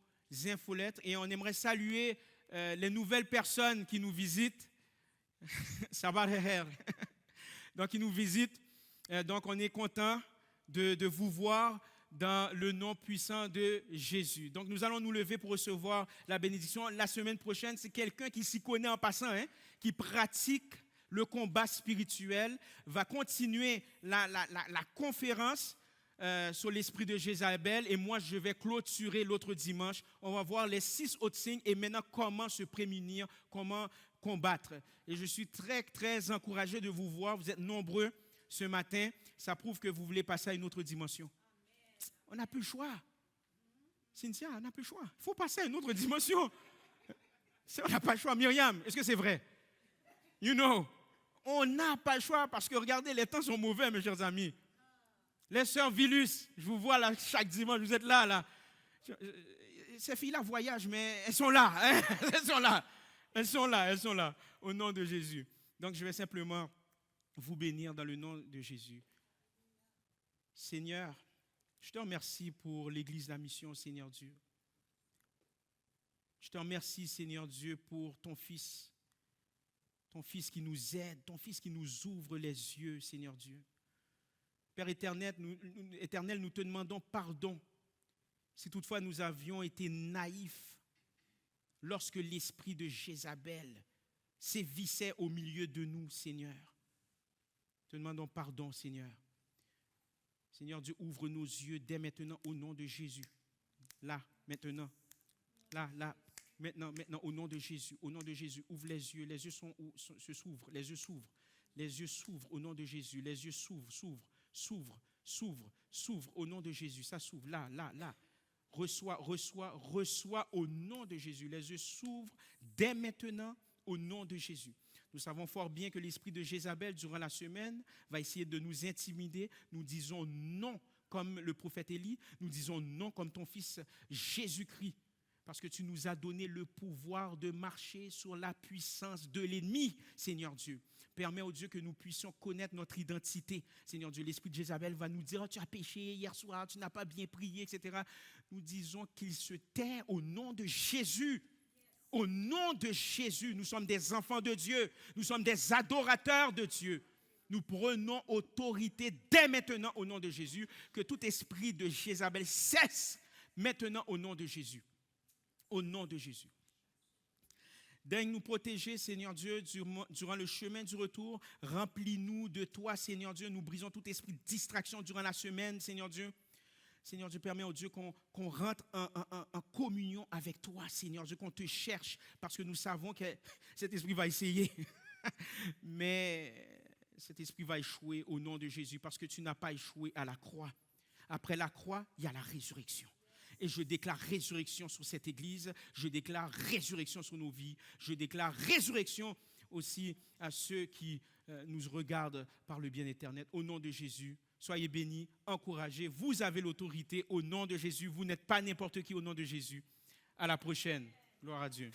D: infolettres. Et on aimerait saluer les nouvelles personnes qui nous visitent. Ça va rire. Donc, ils nous visitent. Donc, on est content de vous voir dans le nom puissant de Jésus. Donc, nous allons nous lever pour recevoir la bénédiction. La semaine prochaine, c'est quelqu'un qui s'y connaît en passant, qui pratique le combat spirituel, va continuer la conférence sur l'esprit de Jézabel. Et moi, je vais clôturer l'autre dimanche. On va voir les 6 autres signes et maintenant comment se prémunir, comment combattre. Et je suis très, très encouragé de vous voir. Vous êtes nombreux ce matin. Ça prouve que vous voulez passer à une autre dimension. On n'a plus le choix. Cynthia, on n'a plus le choix. Il faut passer à une autre dimension. On n'a pas le choix. Myriam, est-ce que c'est vrai? You know, on n'a pas le choix parce que regardez, les temps sont mauvais, mes chers amis. Les sœurs Vilus, je vous vois là chaque dimanche, vous êtes là. Ces filles-là voyagent, mais elles sont là. Hein? Elles sont là, au nom de Jésus. Donc, je vais simplement vous bénir dans le nom de Jésus. Seigneur, je te remercie pour l'Église de la Mission, Seigneur Dieu. Je te remercie, Seigneur Dieu, pour ton Fils qui nous aide, ton Fils qui nous ouvre les yeux, Seigneur Dieu. Père éternel, nous te demandons pardon si toutefois nous avions été naïfs lorsque l'esprit de Jézabel sévissait au milieu de nous, Seigneur. Te demandons pardon, Seigneur. Seigneur Dieu, ouvre nos yeux dès maintenant au nom de Jésus. Là, maintenant. Là, maintenant, au nom de Jésus. Au nom de Jésus, ouvre les yeux. Les yeux s'ouvrent. Les yeux s'ouvrent. Les yeux s'ouvrent au nom de Jésus. Les yeux s'ouvrent. S'ouvre au nom de Jésus. Ça s'ouvre là. Reçois au nom de Jésus. Les yeux s'ouvrent dès maintenant au nom de Jésus. Nous savons fort bien que l'esprit de Jézabel, durant la semaine, va essayer de nous intimider. Nous disons non comme le prophète Élie. Nous disons non comme ton fils Jésus-Christ. Parce que tu nous as donné le pouvoir de marcher sur la puissance de l'ennemi, Seigneur Dieu. Permets, oh Dieu, que nous puissions connaître notre identité. Seigneur Dieu, l'esprit de Jézabel va nous dire, oh, tu as péché hier soir, tu n'as pas bien prié, etc. Nous disons qu'il se tait au nom de Jésus. Au nom de Jésus, nous sommes des enfants de Dieu. Nous sommes des adorateurs de Dieu. Nous prenons autorité dès maintenant au nom de Jésus. Que tout esprit de Jézabel cesse maintenant au nom de Jésus. Au nom de Jésus. Daigne nous protéger, Seigneur Dieu, durant le chemin du retour. Remplis-nous de toi, Seigneur Dieu. Nous brisons tout esprit de distraction durant la semaine, Seigneur Dieu. Seigneur Dieu, permets au Dieu qu'on rentre en communion avec toi, Seigneur Dieu, qu'on te cherche, parce que nous savons que cet esprit va essayer. Mais cet esprit va échouer au nom de Jésus, parce que tu n'as pas échoué à la croix. Après la croix, il y a la résurrection. Et je déclare résurrection sur cette église. Je déclare résurrection sur nos vies. Je déclare résurrection aussi à ceux qui nous regardent par le bien éternel. Au nom de Jésus, soyez bénis, encouragés. Vous avez l'autorité au nom de Jésus. Vous n'êtes pas n'importe qui au nom de Jésus. À la prochaine. Gloire à Dieu.